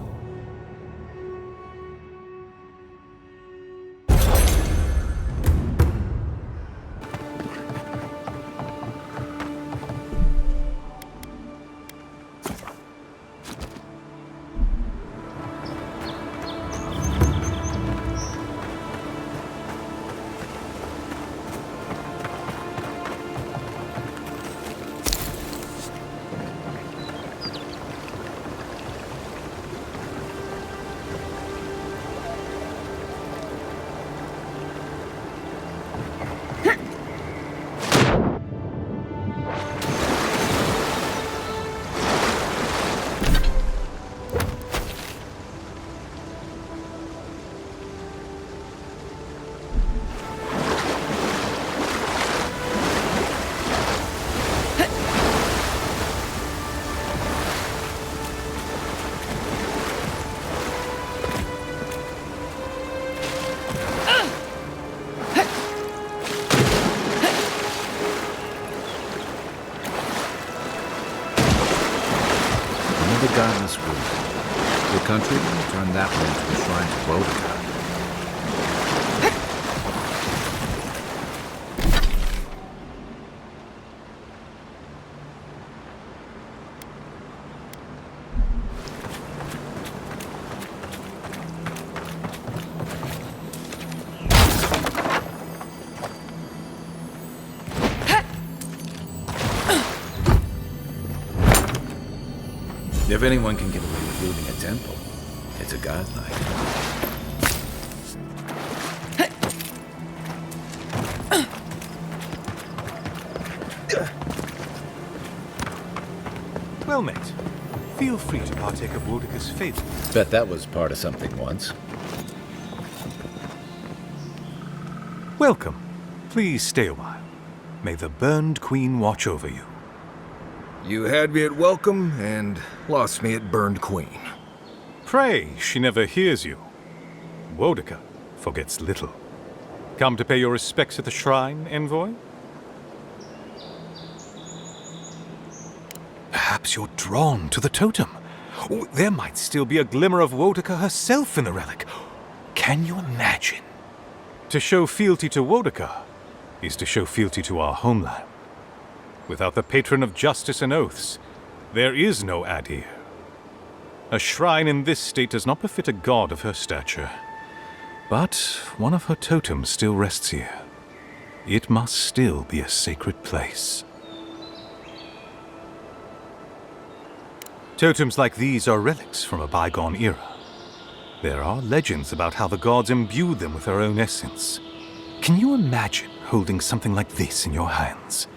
Godless group. The country will turn that one into a shrine to Wodka. If anyone can get away with looting a temple, it's a godlike. Well met. Feel free to partake of Wodka's fate. Bet that was part of something once. Welcome. Please stay a while. May the Burned Queen watch over you. You had me at welcome and lost me at Burned Queen. Pray, she never hears you. Wodka forgets little. Come to pay your respects at the shrine, Envoy? Perhaps you're drawn to the totem. Oh, there might still be a glimmer of Wodka herself in the relic. Can you imagine? To show fealty to Wodka is to show fealty to our homeland. Without the patron of justice and oaths, there is no Adir. A shrine in this state does not befit a god of her stature. But one of her totems still rests here. It must still be a sacred place. Totems like these are relics from a bygone era. There are legends about how the gods imbued them with their own essence. Can you imagine holding something like this in your hands.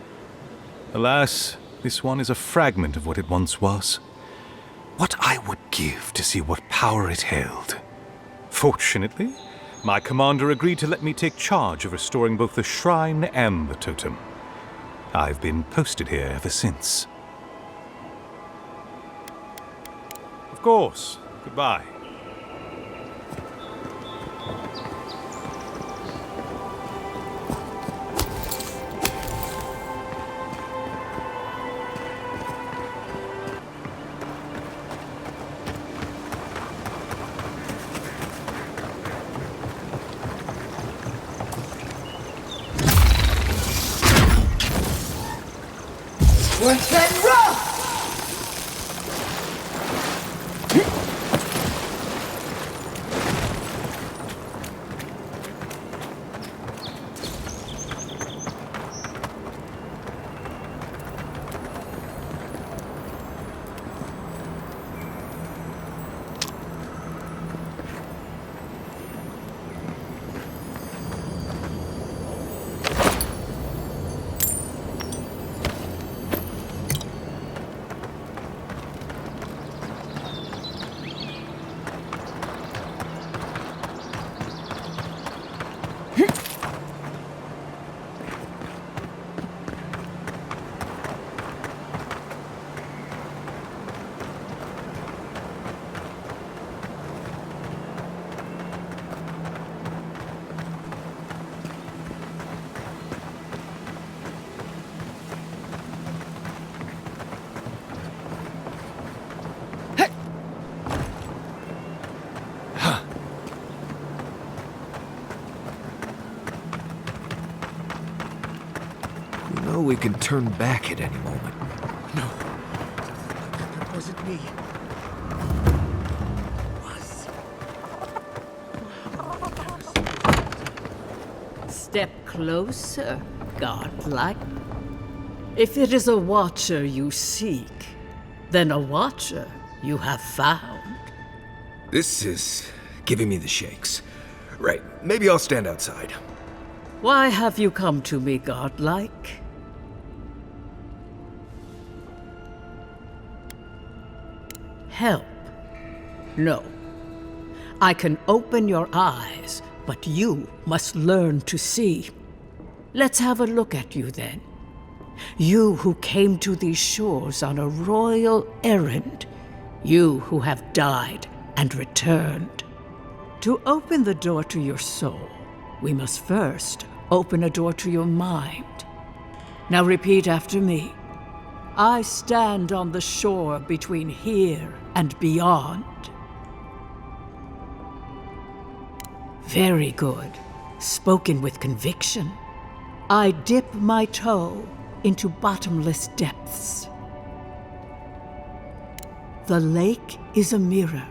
Alas, this one is a fragment of what it once was. What I would give to see what power it held. Fortunately, my commander agreed to let me take charge of restoring both the shrine and the totem. I've been posted here ever since. Of course. Goodbye. We can turn back at any moment. No. That wasn't me. Step closer, godlike. If it is a watcher you seek, then a watcher you have found. This is giving me the shakes. Right, maybe I'll stand outside. Why have you come to me, godlike? Help? No. I can open your eyes, but you must learn to see. Let's have a look at you then. You who came to these shores on a royal errand. You who have died and returned. To open the door to your soul, we must first open a door to your mind. Now repeat after me. I stand on the shore between here and beyond. Very good. Spoken with conviction. I dip my toe into bottomless depths. The lake is a mirror.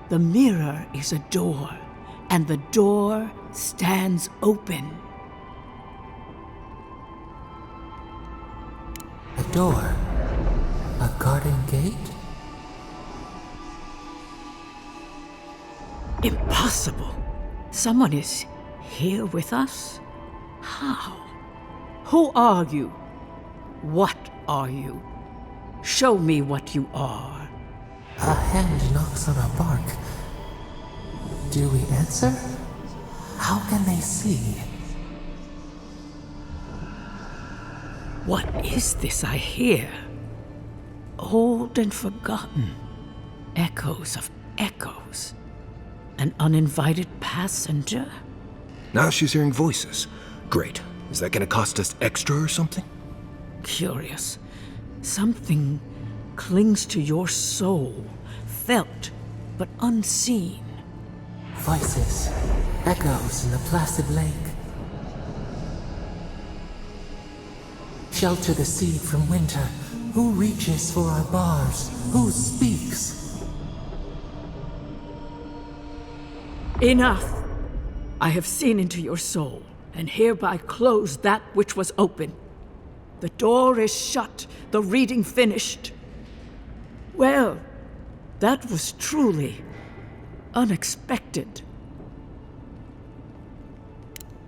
The mirror is a door. And the door stands open. A door? A garden gate? Impossible. Someone is here with us? How? Who are you? What are you? Show me what you are. A hand knocks on a bark. Do we answer? How can they see? What is this I hear? Old and forgotten. Echoes of echoes. An uninvited passenger? Now she's hearing voices. Great. Is that gonna cost us extra or something? Curious. Something clings to your soul, felt but unseen. Voices, echoes in the placid lake. Shelter the seed from winter. Who reaches for our bars? Who speaks? Enough! I have seen into your soul, and hereby close that which was open. The door is shut, the reading finished. Well, that was truly unexpected.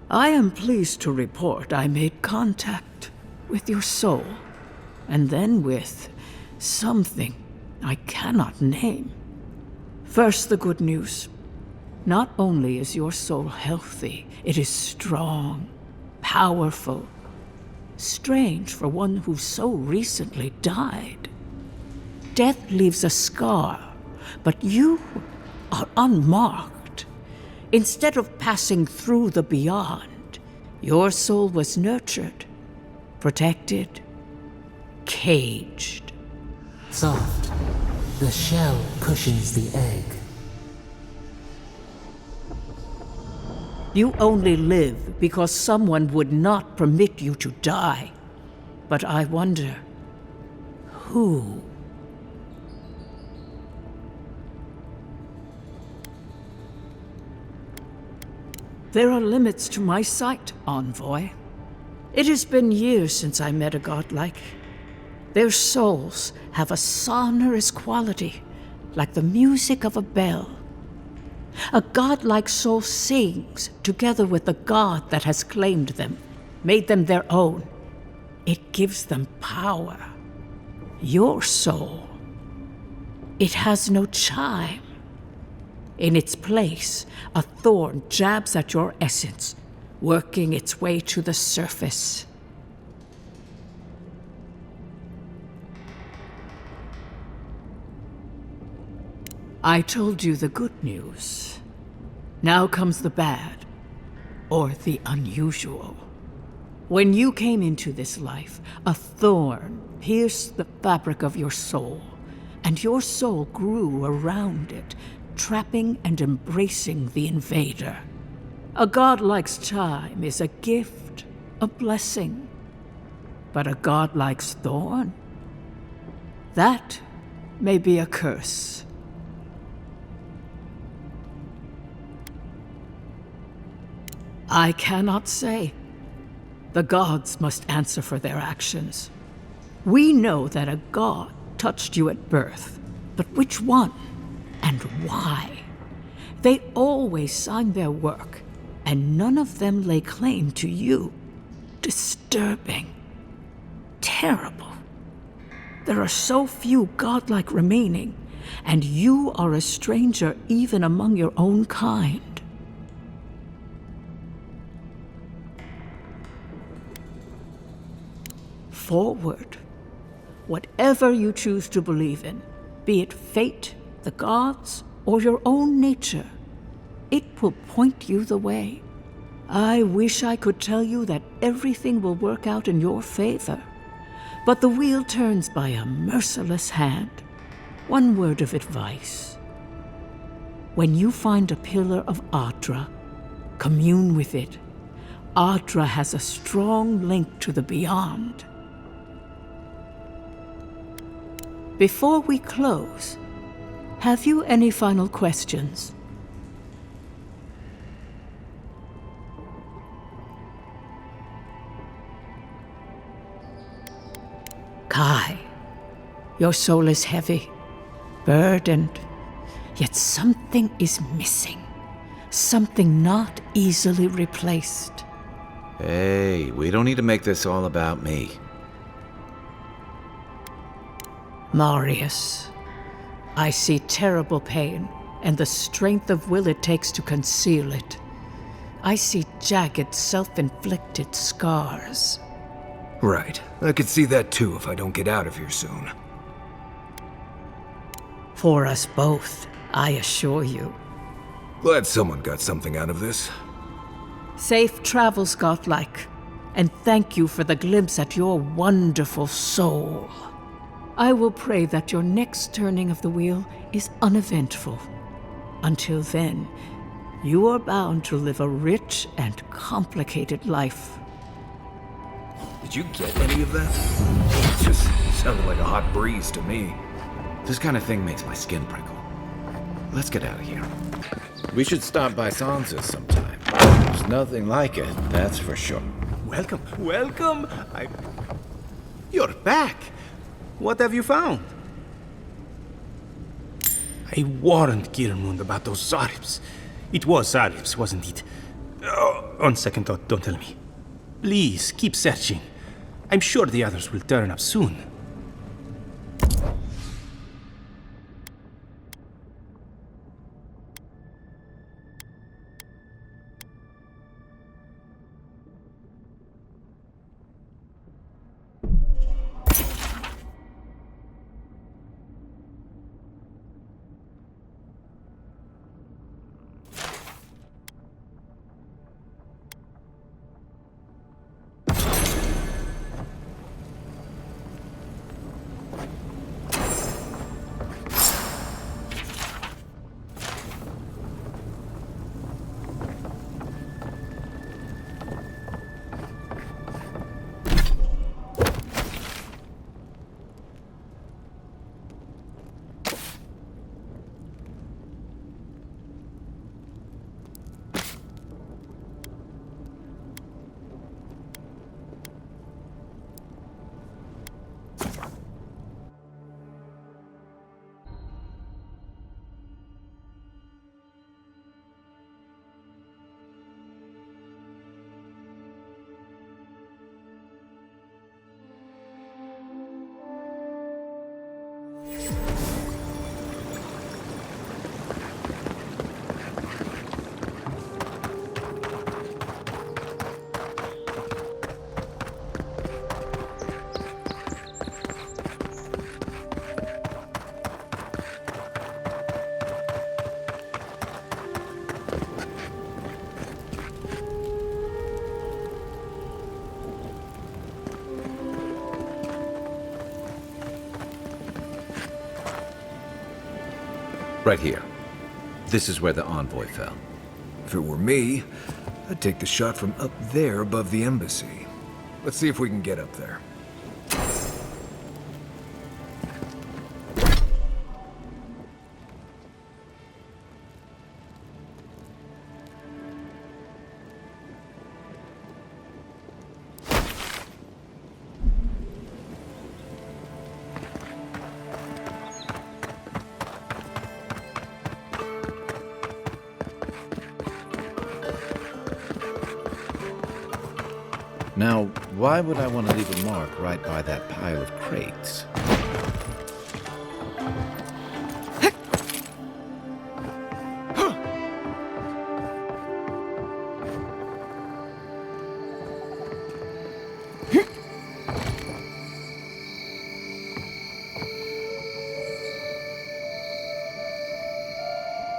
I am pleased to report I made contact with your soul, and then with something I cannot name. First, the good news. Not only is your soul healthy, it is strong, powerful. Strange for one who so recently died. Death leaves a scar, but you are unmarked. Instead of passing through the beyond, your soul was nurtured, protected, caged. Soft. The shell cushions the egg. You only live because someone would not permit you to die. But I wonder, who? There are limits to my sight, Envoy. It has been years since I met a godlike. Their souls have a sonorous quality, like the music of a bell. A godlike soul sings together with the god that has claimed them, made them their own. It gives them power. Your soul, it has no chime. In its place, a thorn jabs at your essence, working its way to the surface. I told you the good news. Now comes the bad, or the unusual. When you came into this life, a thorn pierced the fabric of your soul, and your soul grew around it, trapping and embracing the invader. A godlike's chime is a gift, a blessing. But a godlike's thorn? That may be a curse. I cannot say. The gods must answer for their actions. We know that a god touched you at birth, but which one and why? They always sign their work, and none of them lay claim to you. Disturbing. Terrible. There are so few godlike remaining, and you are a stranger even among your own kind. Forward. Whatever you choose to believe in, be it fate, the gods, or your own nature, it will point you the way. I wish I could tell you that everything will work out in your favor, but the wheel turns by a merciless hand. One word of advice. When you find a pillar of Adra, commune with it. Adra has a strong link to the beyond. Before we close, have you any final questions? Kai, your soul is heavy, burdened, yet something is missing. Something not easily replaced. Hey, we don't need to make this all about me. Marius, I see terrible pain and the strength of will it takes to conceal it. I see jagged, self-inflicted scars. Right. I could see that too if I don't get out of here soon. For us both, I assure you. Glad someone got something out of this. Safe travels, godlike, and thank you for the glimpse at your wonderful soul. I will pray that your next turning of the wheel is uneventful. Until then, you are bound to live a rich and complicated life. Did you get any of that? It just sounded like a hot breeze to me. This kind of thing makes my skin prickle. Let's get out of here. We should stop by Sansa's sometime. There's nothing like it, that's for sure. Welcome, welcome. You're back. What have you found? I warned Kirmund about those Zaribs. It was Zaribs, wasn't it? On second thought, don't tell me. Please, keep searching. I'm sure the others will turn up soon. Right here. This is where the Envoy fell. If it were me, I'd take the shot from up there above the embassy. Let's see if we can get up there. Now, why would I want to leave a mark right by that pile of crates?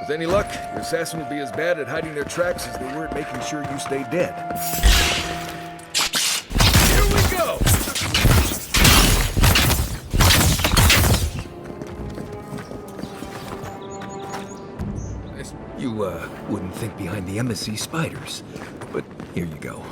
With any luck, your assassin will be as bad at hiding their tracks as they were at making sure you stay dead. Go! You, wouldn't think behind the embassy spiders, but here you go.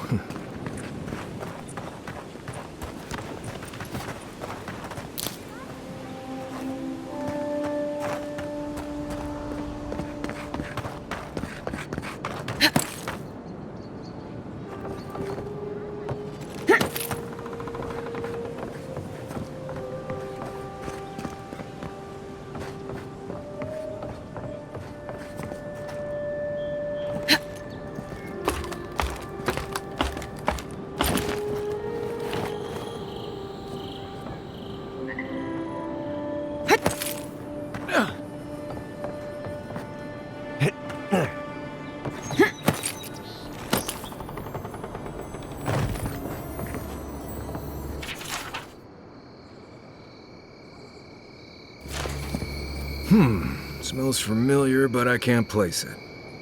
Smells familiar, but I can't place it.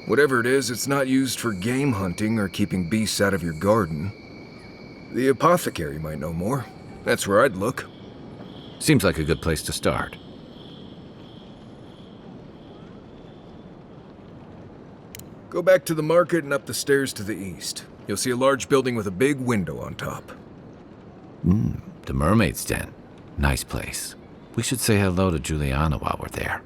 Whatever it is, it's not used for game hunting or keeping beasts out of your garden. The apothecary might know more. That's where I'd look. Seems like a good place to start. Go back to the market and up the stairs to the east. You'll see a large building with a big window on top. The Mermaid's Den. Nice place. We should say hello to Juliana while we're there.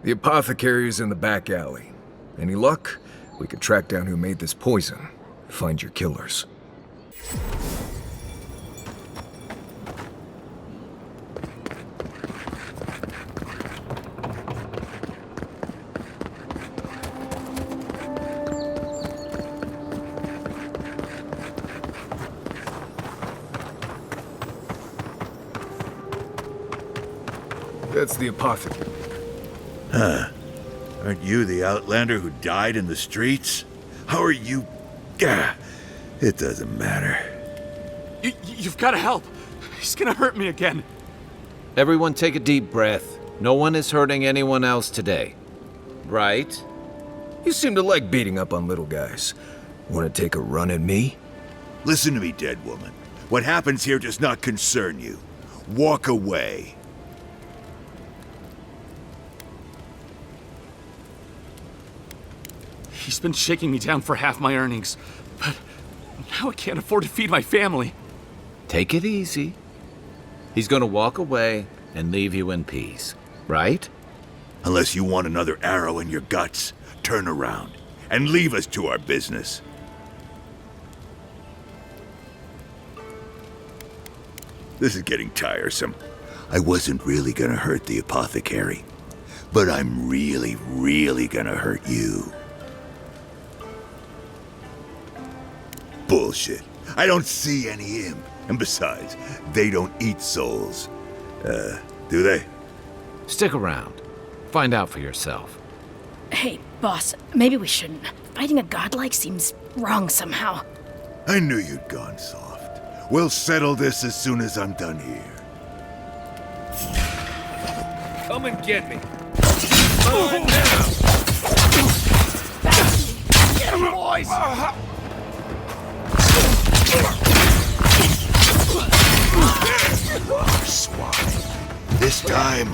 The apothecary is in the back alley. Any luck, we could track down who made this poison. Find your killers. That's the apothecary. Huh. Aren't you the outlander who died in the streets? How are you... Gah, it doesn't matter. You've got to help. He's gonna hurt me again. Everyone take a deep breath. No one is hurting anyone else today. Right? You seem to like beating up on little guys. Want to take a run at me? Listen to me, dead woman. What happens here does not concern you. Walk away. He's been shaking me down for half my earnings, but now I can't afford to feed my family. Take it easy. He's gonna walk away and leave you in peace, right? Unless you want another arrow in your guts, turn around and leave us to our business. This is getting tiresome. I wasn't really gonna hurt the apothecary, but I'm really, really gonna hurt you. Bullshit. I don't see any imp. And besides, they don't eat souls. Do they? Stick around. Find out for yourself. Hey, boss, maybe we shouldn't. Fighting a godlike seems wrong somehow. I knew you'd gone soft. We'll settle this as soon as I'm done here. Come and get me. Come now. Get him, boys! Swine. This time...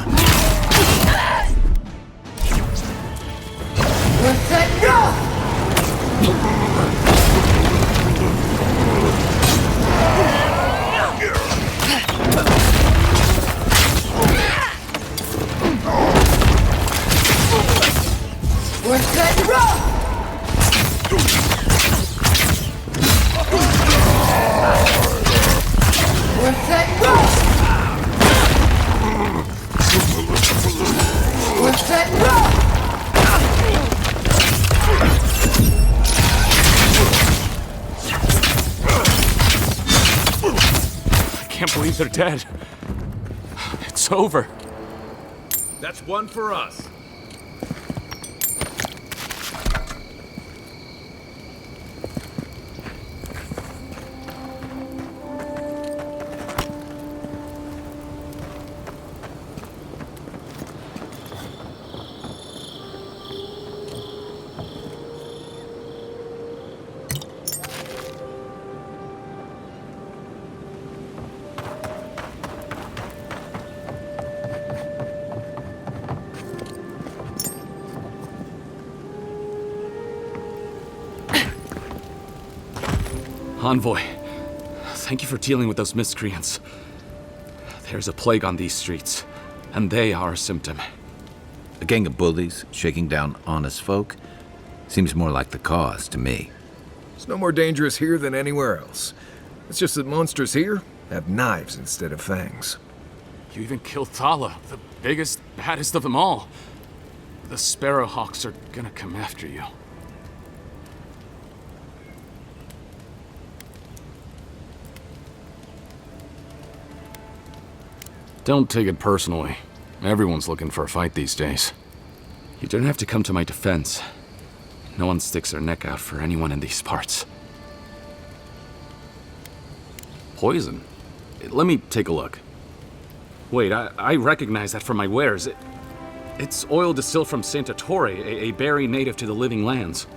Let's go! We're set to roll! We're set to roll! We're set to roll! I can't believe they're dead. It's over. That's one for us. Envoy, thank you for dealing with those miscreants. There's a plague on these streets, and they are a symptom. A gang of bullies shaking down honest folk? Seems more like the cause to me. It's no more dangerous here than anywhere else. It's just that monsters here have knives instead of fangs. You even killed Thala, the biggest, baddest of them all. The Sparrowhawks are gonna come after you. Don't take it personally. Everyone's looking for a fight these days. You don't have to come to my defense. No one sticks their neck out for anyone in these parts. Poison? Let me take a look. Wait, I recognize that from my wares. It's oil distilled from Santa Torre, a berry native to the Living Lands.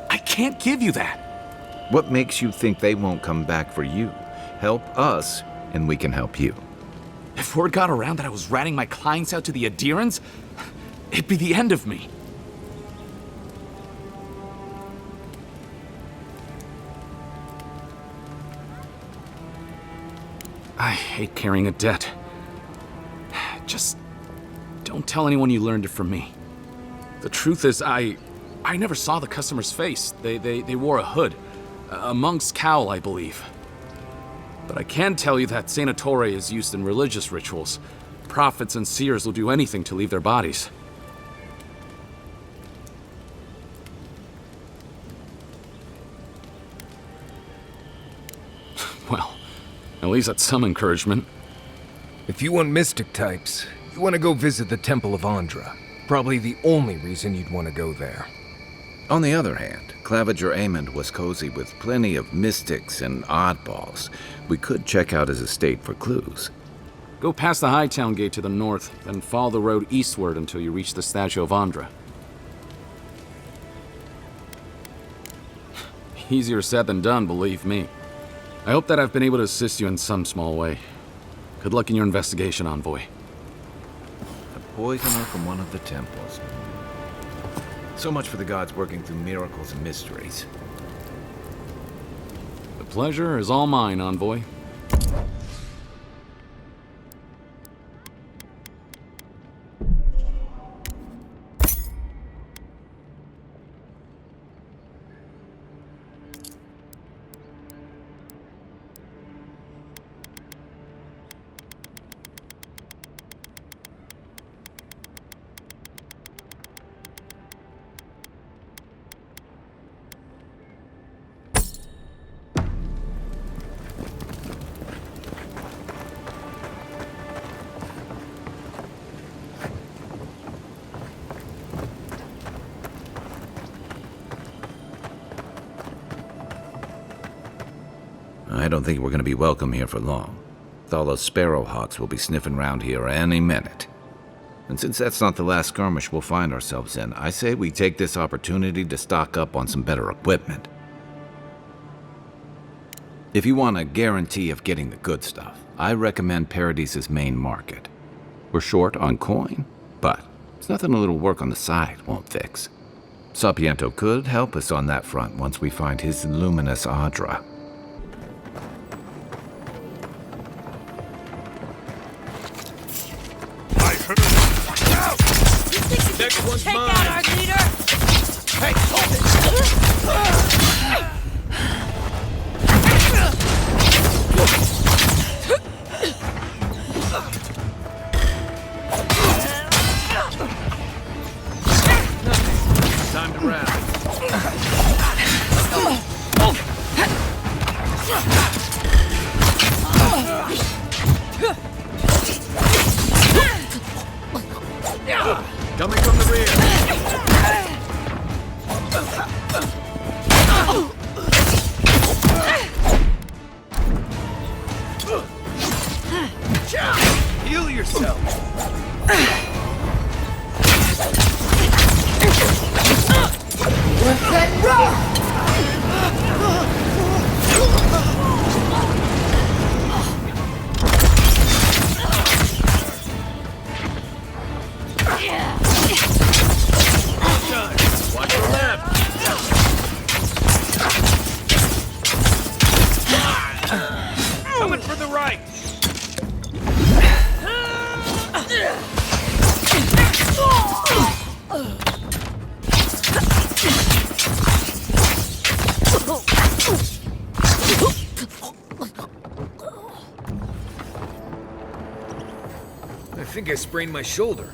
I can't give you that. What makes you think they won't come back for you? Help us, and we can help you. If word got around that I was ratting my clients out to the adherents, it'd be the end of me. I hate carrying a debt. Just don't tell anyone you learned it from me. The truth is, I never saw the customer's face. They wore a hood. A monk's cowl, I believe. But I can tell you that Santa Torre is used in religious rituals. Prophets and seers will do anything to leave their bodies. At least that's some encouragement. If you want mystic types, you want to go visit the Temple of Andra. Probably the only reason you'd want to go there. On the other hand, Claviger Amond was cozy with plenty of mystics and oddballs. We could check out his estate for clues. Go past the Hightown Gate to the north, then follow the road eastward until you reach the statue of Andra. Easier said than done, believe me. I hope that I've been able to assist you in some small way. Good luck in your investigation, Envoy. A poisoner from one of the temples. So much for the gods working through miracles and mysteries. The pleasure is all mine, Envoy. I don't think we're going to be welcome here for long. Thalos Sparrowhawks will be sniffing around here any minute. And since that's not the last skirmish we'll find ourselves in, I say we take this opportunity to stock up on some better equipment. If you want a guarantee of getting the good stuff, I recommend Paradis' main market. We're short on coin, but it's nothing a little work on the side won't fix. Sapiento could help us on that front once we find his luminous Adra. Next one's mine. Take out our leader. Hey, hold it. Time to rally. Coming from the rear. Heal yourself. What's that rock? Watch your left. Coming for the right. I think I sprained my shoulder.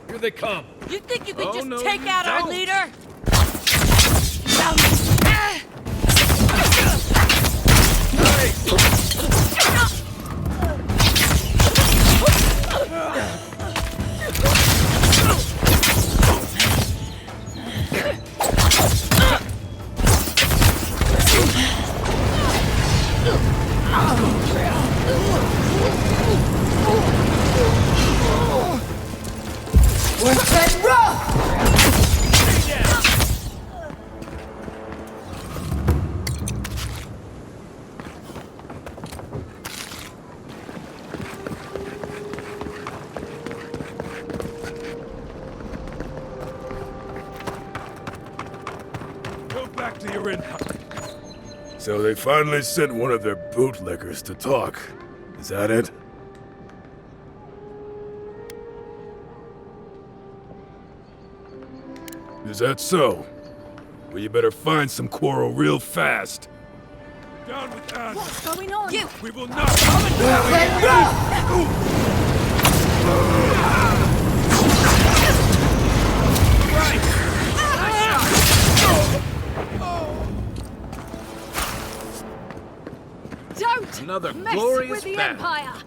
Here they come. You think you could Oh, just no, take you out our don't. leader? What's that rock? Siren! So they finally sent one of their bootlickers to talk. Is that it? Is that so? Well, you better find some quarrel real fast. Down with Anna! What's going on? You! We will not come down! Don't Another mess glorious with the battle. Empire!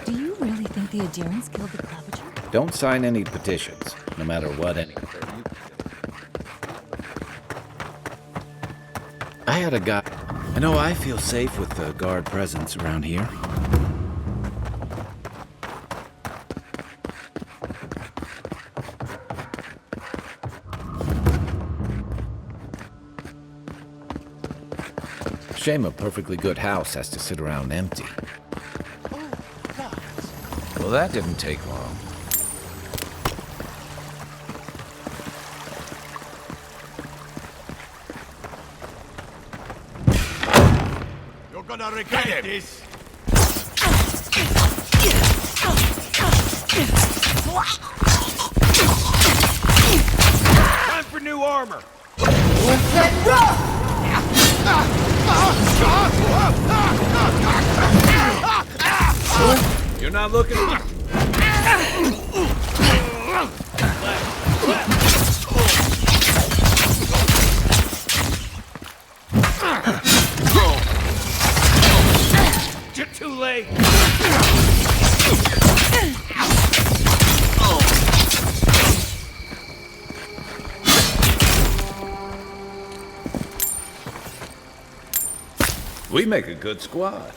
Do you really think the adherents killed the Claviger? Don't sign any petitions, no matter what any. I had a guy. I know I feel safe with the guard presence around here. Shame a perfectly good house has to sit around empty. Well, that didn't take long. You're gonna regret this! Time for new armor! You're not looking. You're too late! We make a good squad.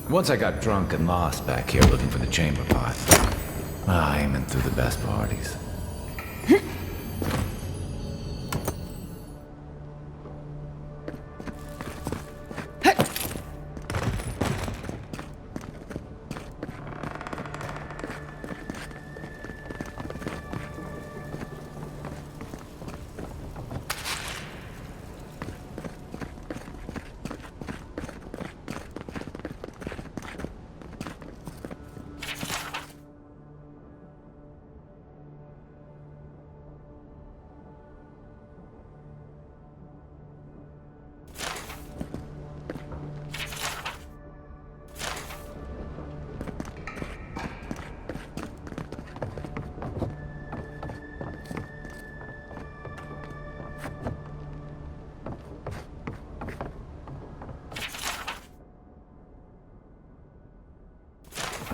Once I got drunk and lost back here looking for the chamber pot. Aiming through the best parties.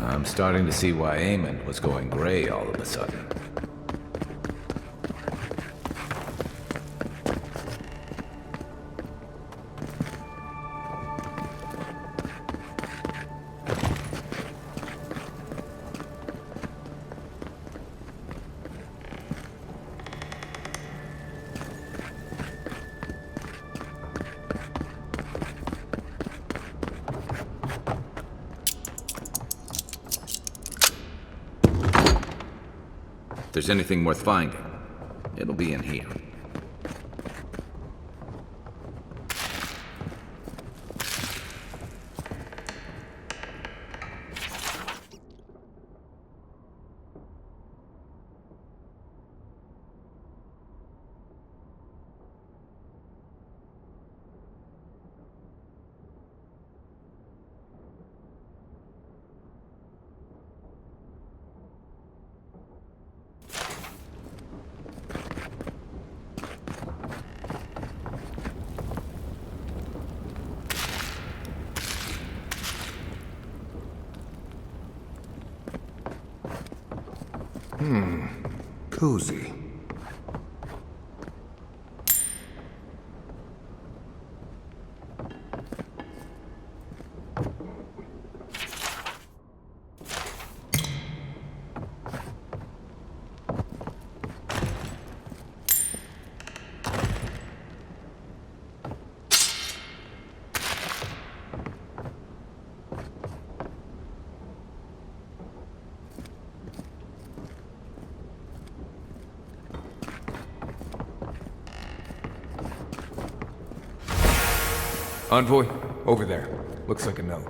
I'm starting to see why Eamon was going gray all of a sudden. If there's anything worth finding, it'll be in here. Cozy. Envoy, over there. Looks like a note.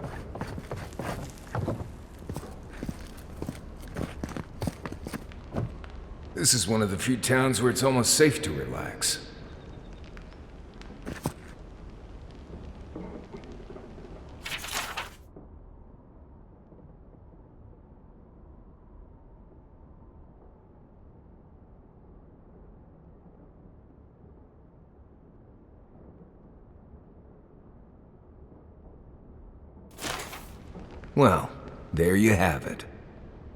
This is one of the few towns where it's almost safe to relax. Well, there you have it.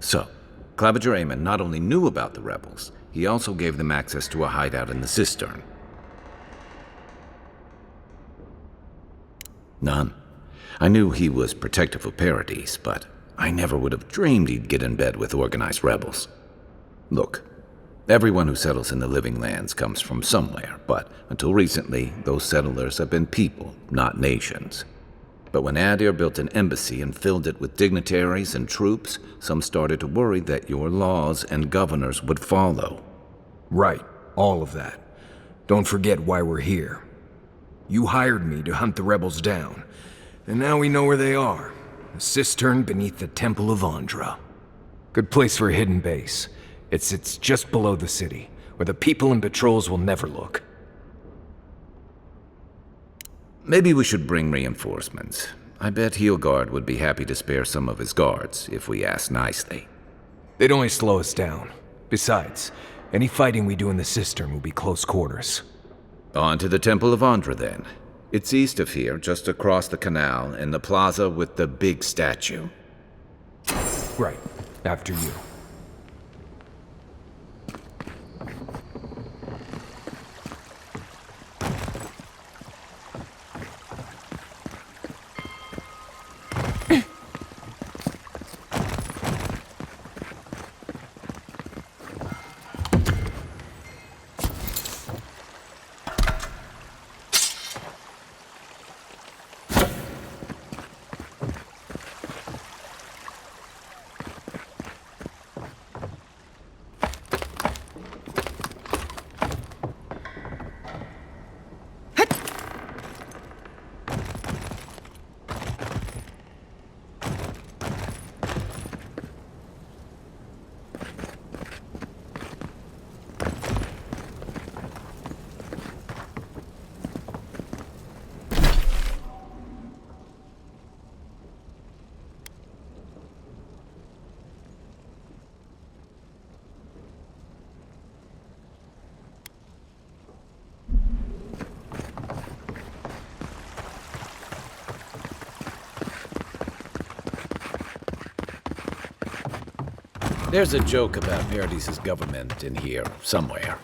So, Claviger Eamon not only knew about the rebels, he also gave them access to a hideout in the Cistern. None. I knew he was protective of Paradis, but I never would have dreamed he'd get in bed with organized rebels. Look, everyone who settles in the Living Lands comes from somewhere, but until recently, those settlers have been people, not nations. But when Adir built an embassy and filled it with dignitaries and troops, some started to worry that your laws and governors would follow. Right, all of that. Don't forget why we're here. You hired me to hunt the rebels down, and now we know where they are. A cistern beneath the Temple of Andra. Good place for a hidden base. It sits just below the city, where the people and patrols will never look. Maybe we should bring reinforcements. I bet Heelguard would be happy to spare some of his guards if we ask nicely. They'd only slow us down. Besides, any fighting we do in the Cistern will be close quarters. On to the Temple of Andra, then. It's east of here, just across the canal, in the plaza with the big statue. Right. After you. There's a joke about Paradis' government in here, somewhere.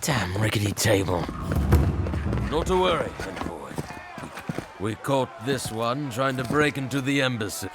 Damn rickety table. Not to worry, Envoy. We caught this one trying to break into the embassy.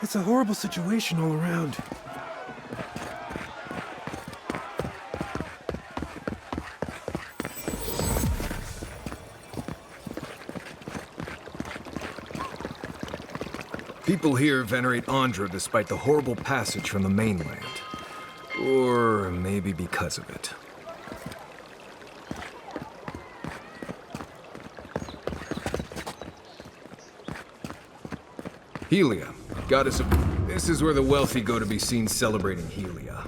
It's a horrible situation all around. People here venerate Andra despite the horrible passage from the mainland. Or maybe because of it. Helia, goddess of... This is where the wealthy go to be seen celebrating Helia.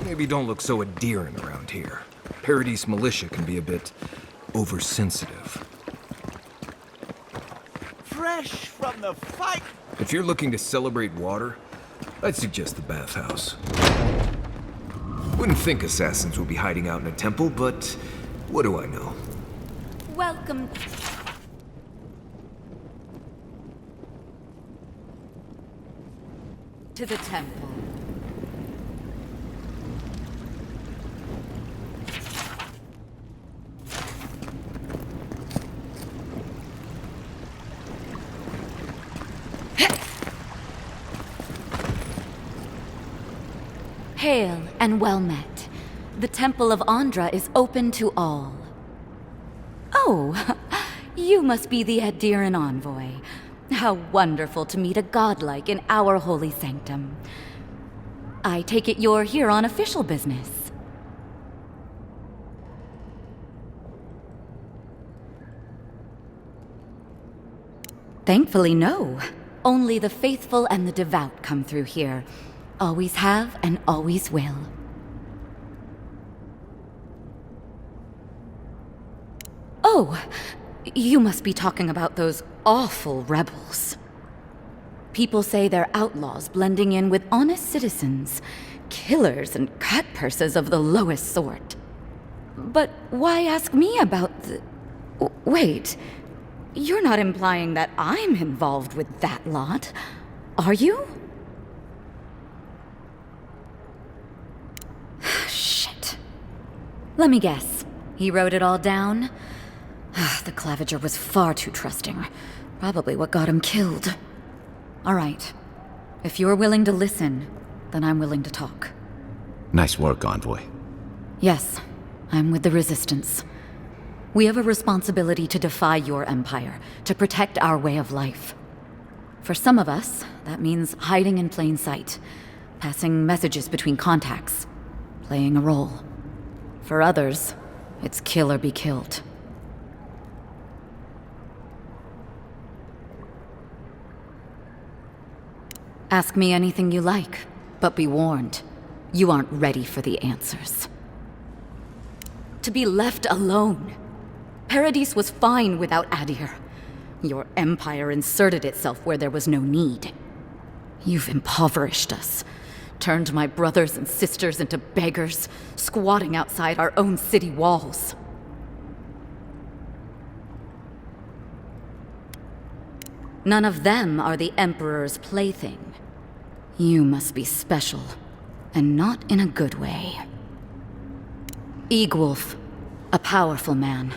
Maybe don't look so endearing around here. Paradis militia can be a bit oversensitive. Fresh from the fight! If you're looking to celebrate water, I'd suggest the bathhouse. Wouldn't think assassins would be hiding out in a temple, but what do I know? Welcome. To the temple. Hail and well met. The Temple of Andra is open to all. Oh, you must be the Adiran Envoy. How wonderful to meet a godlike in our holy sanctum. I take it you're here on official business. Thankfully, no. Only the faithful and the devout come through here. Always have and always will. Oh, you must be talking about those awful rebels. People say they're outlaws blending in with honest citizens, killers and cutpurses of the lowest sort. But why ask me about the... Wait, you're not implying that I'm involved with that lot, are you? Shit. Let me guess. He wrote it all down? The Clavager was far too trusting. Probably what got him killed. All right. If you're willing to listen, then I'm willing to talk. Nice work, Envoy. Yes, I'm with the Resistance. We have a responsibility to defy your empire, to protect our way of life. For some of us, that means hiding in plain sight, passing messages between contacts, playing a role. For others, it's kill or be killed. Ask me anything you like, but be warned, you aren't ready for the answers. To be left alone. Paradis was fine without Adir. Your empire inserted itself where there was no need. You've impoverished us, turned my brothers and sisters into beggars, squatting outside our own city walls. None of them are the Emperor's plaything. You must be special, and not in a good way. Ygwulf, a powerful man,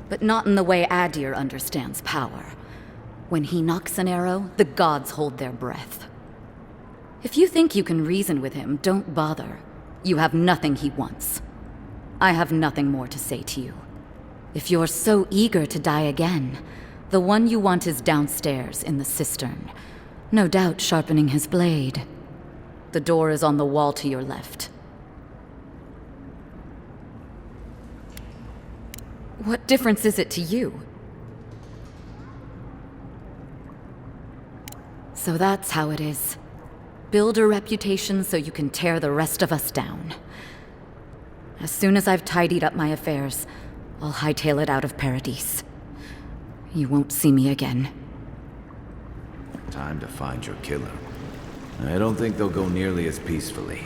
but not in the way Adir understands power. When he knocks an arrow, the gods hold their breath. If you think you can reason with him, don't bother. You have nothing he wants. I have nothing more to say to you. If you're so eager to die again, the one you want is downstairs in the Cistern, no doubt sharpening his blade. The door is on the wall to your left. What difference is it to you? So that's how it is. Build a reputation so you can tear the rest of us down. As soon as I've tidied up my affairs, I'll hightail it out of Paradis. You won't see me again. Time to find your killer. I don't think they'll go nearly as peacefully.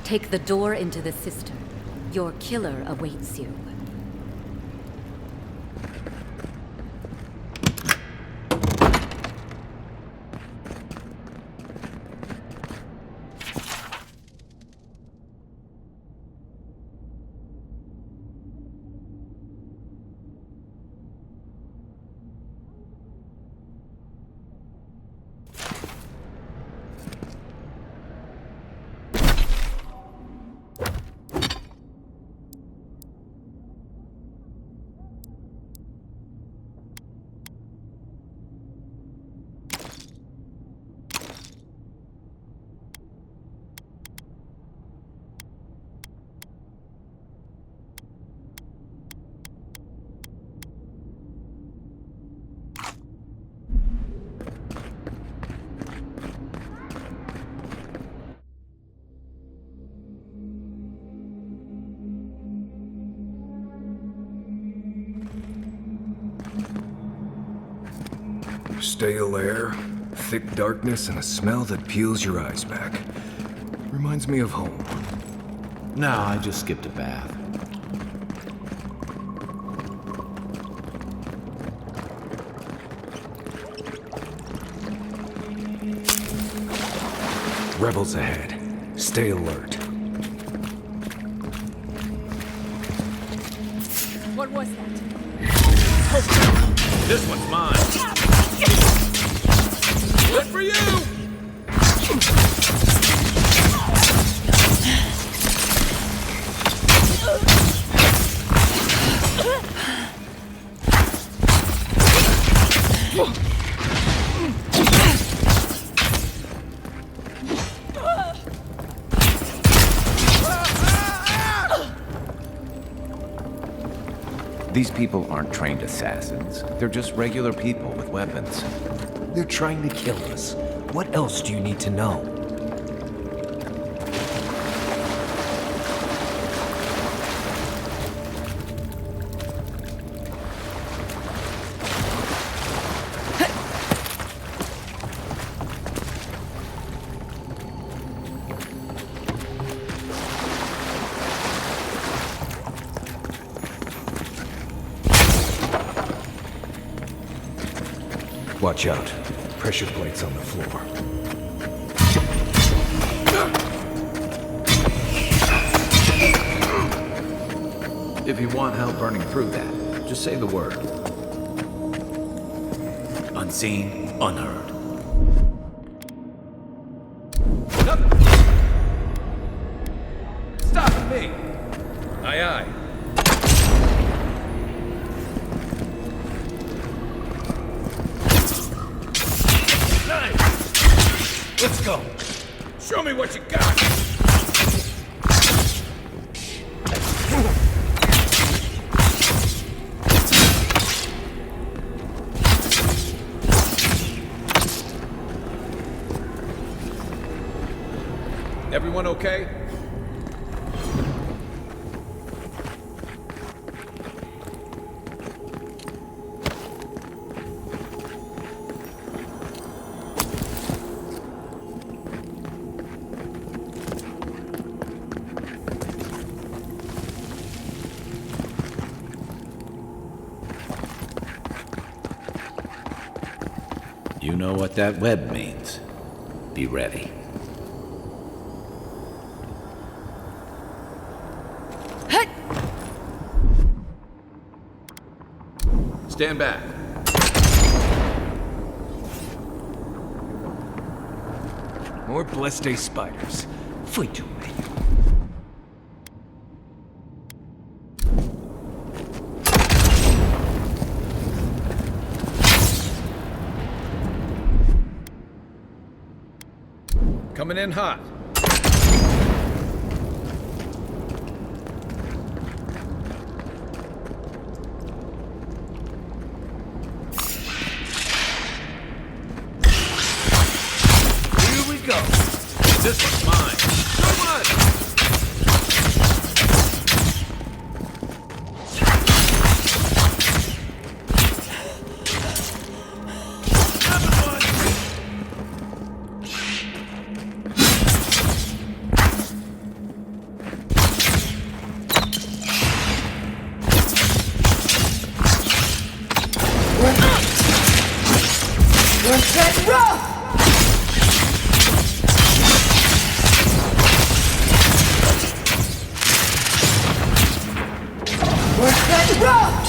Take the door into the Cistern. Your killer awaits you. Stale air, thick darkness, and a smell that peels your eyes back. Reminds me of home. No, I just skipped a bath. Rebels ahead. Stay alert. What was that? This one's mine. Good for you! These people aren't trained assassins. They're just regular people with weapons. They're trying to kill us. What else do you need to know? Watch out. Pressure plates on the floor. If you want help burning through that, just say the word. Unseen, unheard. Stop me! Aye, aye. Nice! Let's go. Show me what you got. Everyone okay? You know what that web means. Be ready. Stand back. More Blessed Day spiders. Foi too many. Coming in hot. This one's mine. Come on! We're set rough! We're set rough!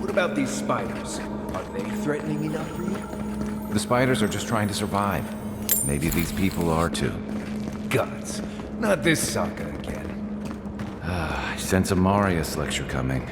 What about these spiders? Are they threatening enough for you? The spiders are just trying to survive. Maybe these people are too. Guts. Not this saga again. I sense a Marius lecture coming.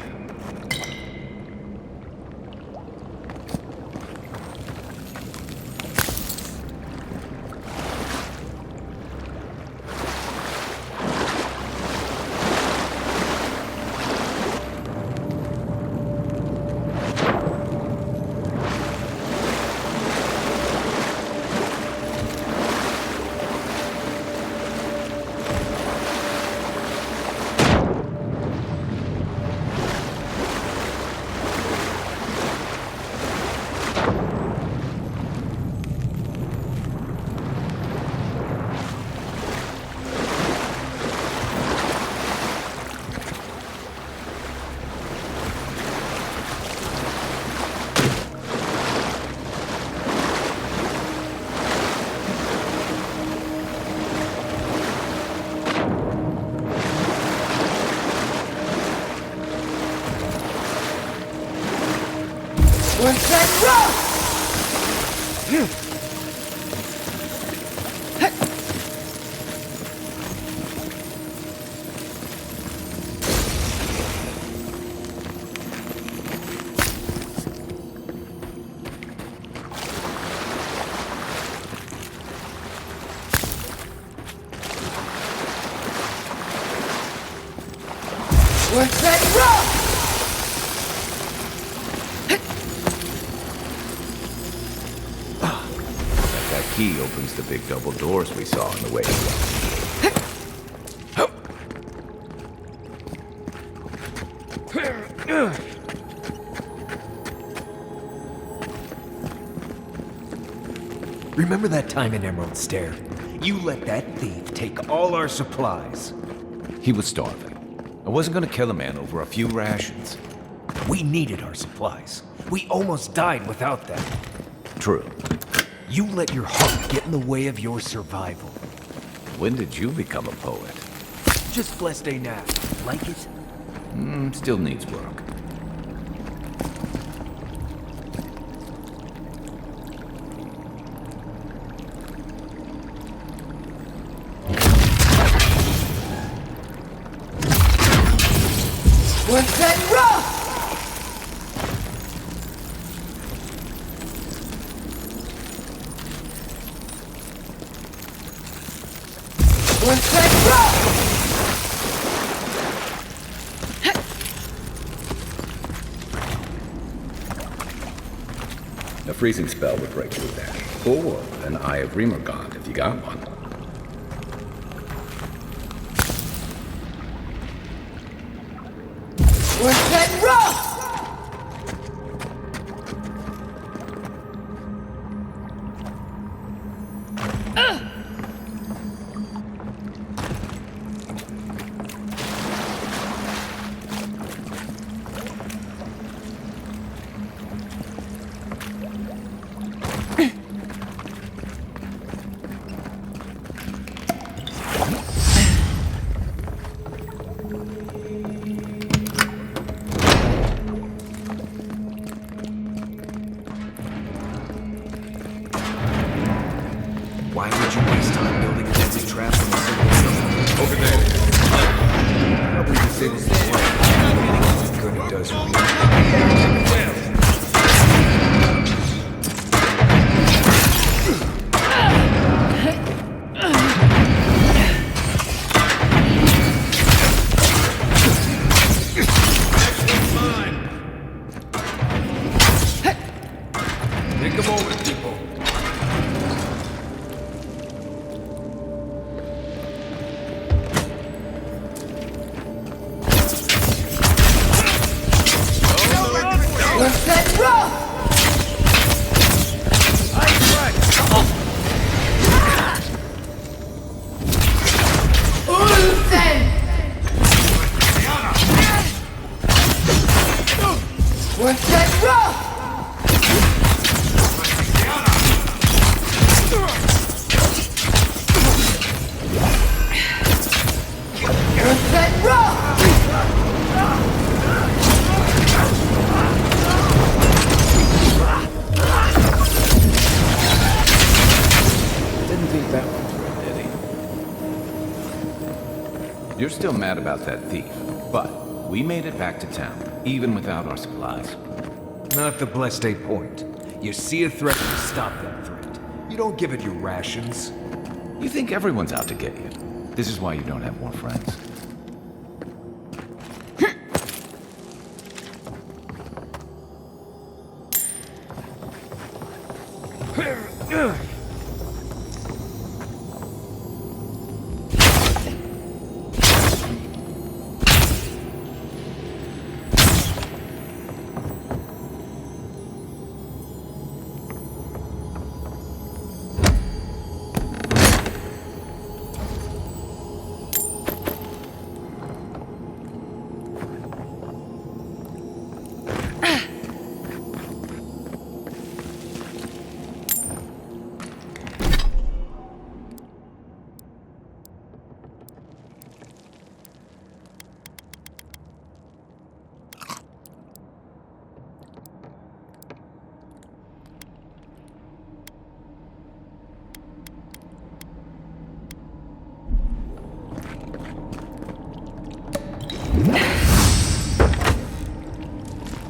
We're set rough! We're set rough! That key opens the big double doors we saw on the way. Remember that time in Emerald Stair? You let that thief take all our supplies. He was starving. I wasn't gonna kill a man over a few rations. We needed our supplies. We almost died without them. True. You let your heart get in the way of your survival. When did you become a poet? Just blessed a nap. Like it? Still needs work. What's that rough? What's that rough? A freezing spell would break through that. Or an Eye of Remergond, if you got one. What's that rough? Why would you waste time building a deadly trap from a simple stone? Over there. Probably disables the light. Good it does for me. Take a moment, people. What's that rough? What's that rough? What's that rough? Didn't think that one through, did he? You're still mad about that thief, but we made it back to town, even without our supplies. Not the blessed a point. You see a threat, you stop that threat. You don't give it your rations. You think everyone's out to get you. This is why you don't have more friends.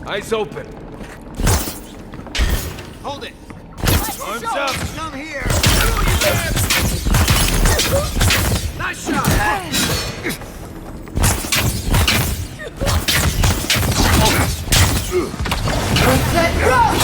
Eyes open. Hold it. Arms up. Come here. Nice shot. What's that rough?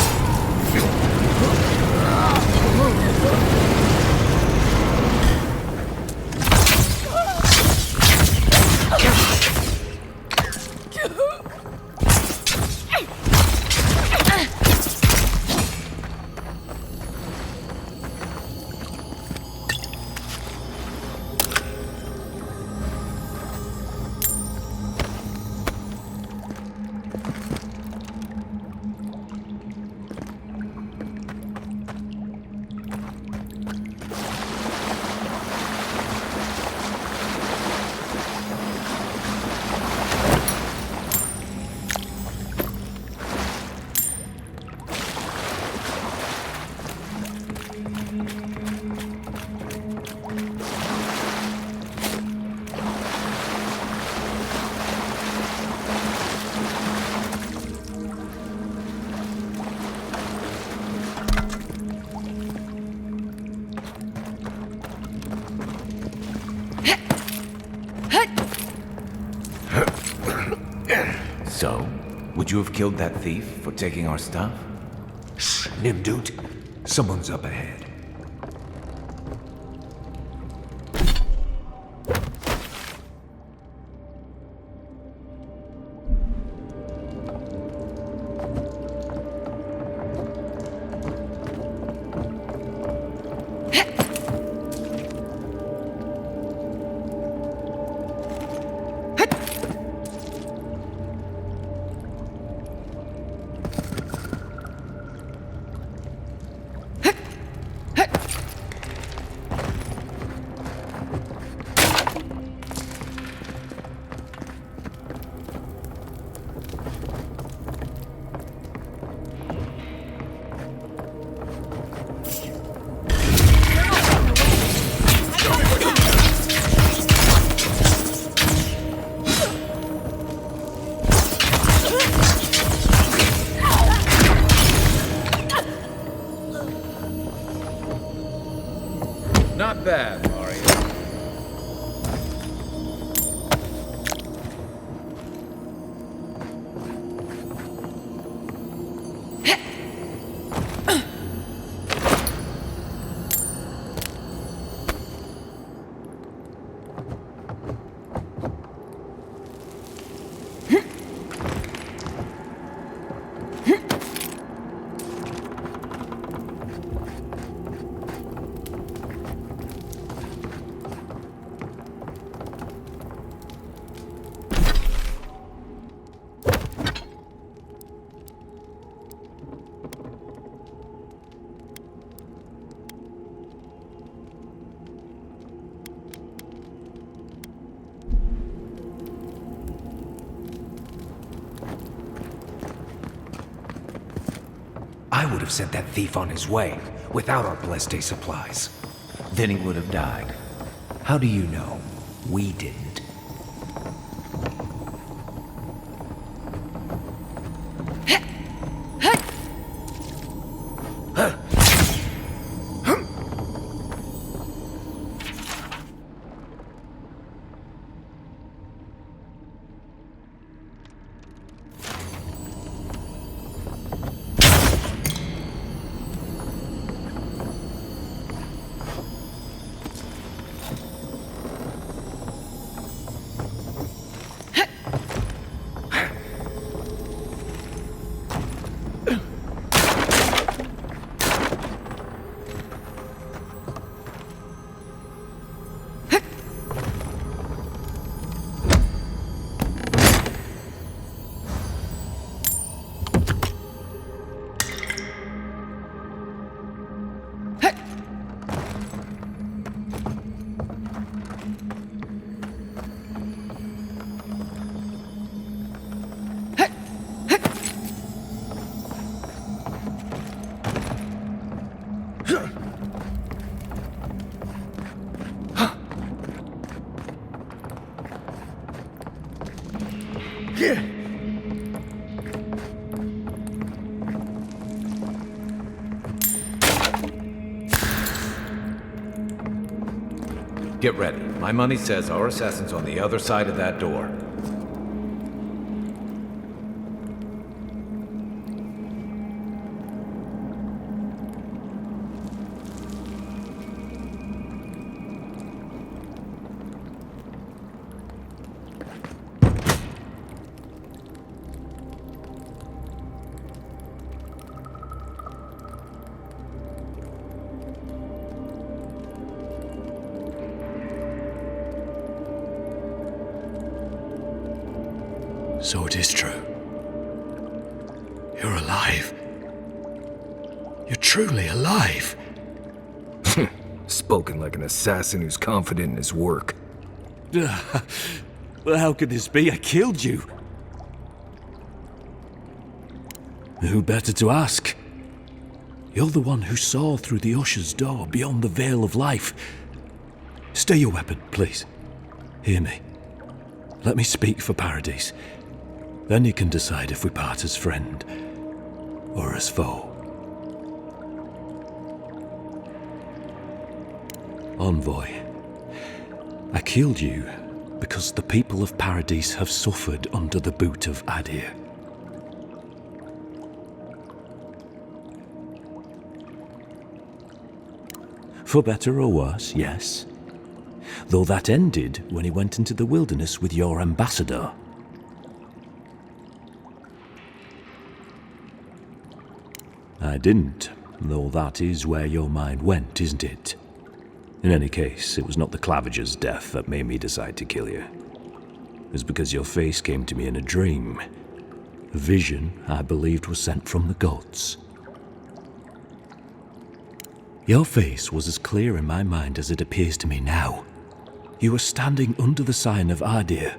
So, would you have killed that thief for taking our stuff? Shh, Nimdut. Someone's up ahead. Not bad, Marius. I would have sent that thief on his way, without our blessed day supplies. Then he would have died. How do you know? We didn't. Get ready. My money says our assassin's on the other side of that door. So it is true. You're alive. You're truly alive. Spoken like an assassin who's confident in his work. Well, how could this be? I killed you. Who better to ask? You're the one who saw through the usher's door beyond the veil of life. Stay your weapon, please. Hear me. Let me speak for Paradis. Then you can decide if we part as friend or as foe. Envoy, I killed you because the people of Paradis have suffered under the boot of Adir. For better or worse, yes. Though that ended when he went into the wilderness with your ambassador. I didn't, though that is where your mind went, isn't it? In any case, it was not the Clavager's death that made me decide to kill you. It was because your face came to me in a dream. A vision I believed was sent from the gods. Your face was as clear in my mind as it appears to me now. You were standing under the sign of Adir.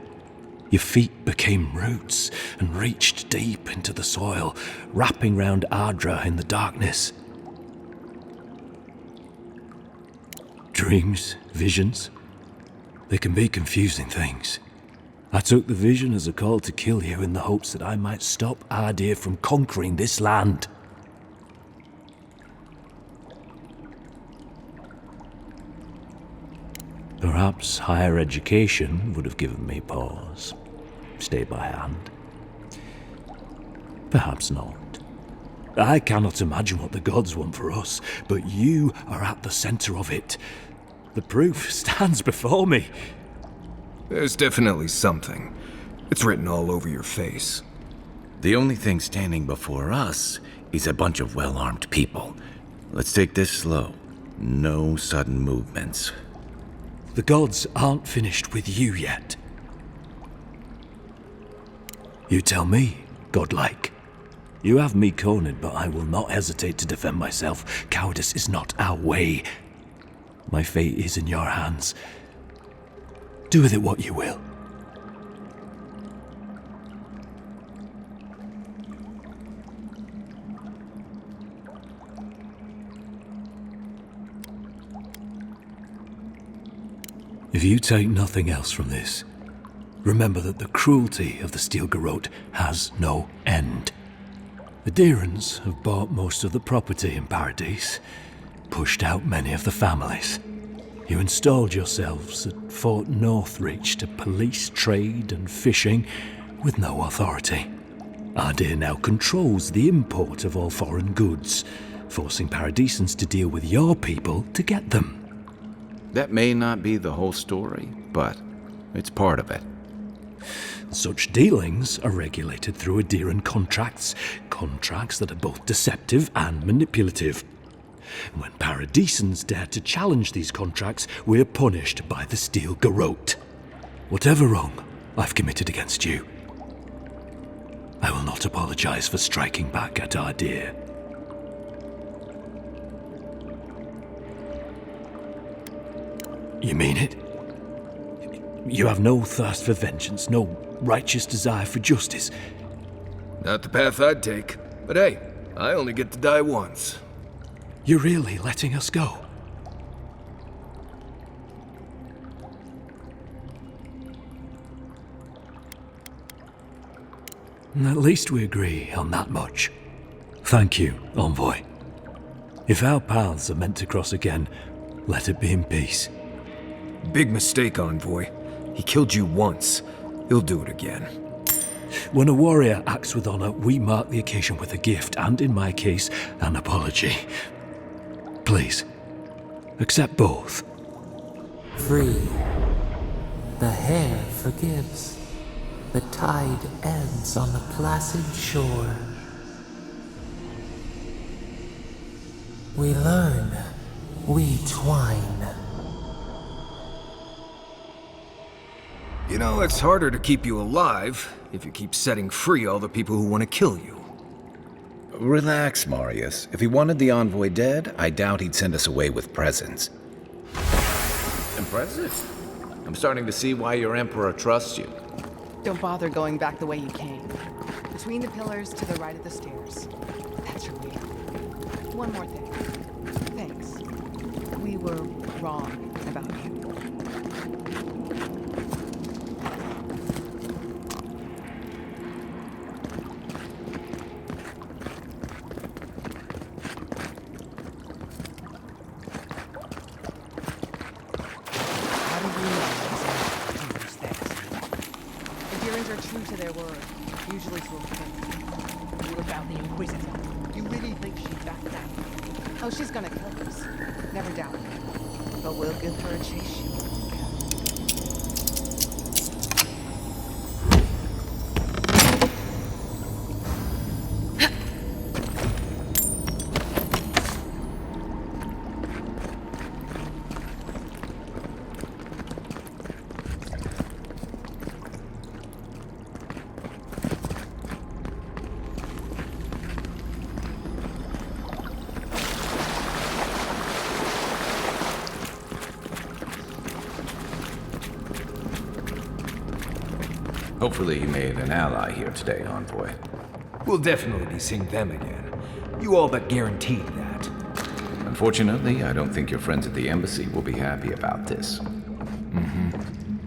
Your feet became roots and reached deep into the soil, wrapping round Ardra in the darkness. Dreams, visions, they can be confusing things. I took the vision as a call to kill you in the hopes that I might stop Adir from conquering this land. Perhaps higher education would have given me pause. Stay by hand. Perhaps not. I cannot imagine what the gods want for us, but you are at the center of it. The proof stands before me. There's definitely something. It's written all over your face. The only thing standing before us is a bunch of well-armed people. Let's take this slow. No sudden movements. The gods aren't finished with you yet. You tell me, godlike. You have me cornered, but I will not hesitate to defend myself. Cowardice is not our way. My fate is in your hands. Do with it what you will. If you take nothing else from this, remember that the cruelty of the Steel Garrote has no end. The Dirans have bought most of the property in Paradis, pushed out many of the families. You installed yourselves at Fort Northreach to police trade and fishing with no authority. Adir now controls the import of all foreign goods, forcing Paradisans to deal with your people to get them. That may not be the whole story, but it's part of it. Such dealings are regulated through Adiran contracts that are both deceptive and manipulative. When Paradisans dare to challenge these contracts, we're punished by the Steel Garrote. Whatever wrong I've committed against you, I will not apologize for striking back at Adir. You mean it? You have no thirst for vengeance, no righteous desire for justice. Not the path I'd take. But hey, I only get to die once. You're really letting us go? At least we agree on that much. Thank you, Envoy. If our paths are meant to cross again, let it be in peace. Big mistake, Envoy. He killed you once. He'll do it again. When a warrior acts with honor, we mark the occasion with a gift, and in my case, an apology. Please, accept both. Free. The hair forgives. The tide ends on the placid shore. We learn. We twine. You know, it's harder to keep you alive if you keep setting free all the people who want to kill you. Relax, Marius. If he wanted the Envoy dead, I doubt he'd send us away with presents. Impressive. I'm starting to see why your Emperor trusts you. Don't bother going back the way you came. Between the pillars to the right of the stairs. That's your way out. One more thing. Thanks. We were wrong about you. How do you know he's this? to their word, usually to a point. What about the Inquisitor? You really think she'd back down? Oh, she's gonna kill us. Never doubt it. But we'll give her a chase she won't. Hopefully you made an ally here today, Envoy. We'll definitely be seeing them again. You all but guaranteed that. Unfortunately, I don't think your friends at the embassy will be happy about this.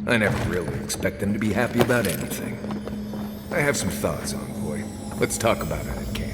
I never really expect them to be happy about anything. I have some thoughts, Envoy. Let's talk about it at camp.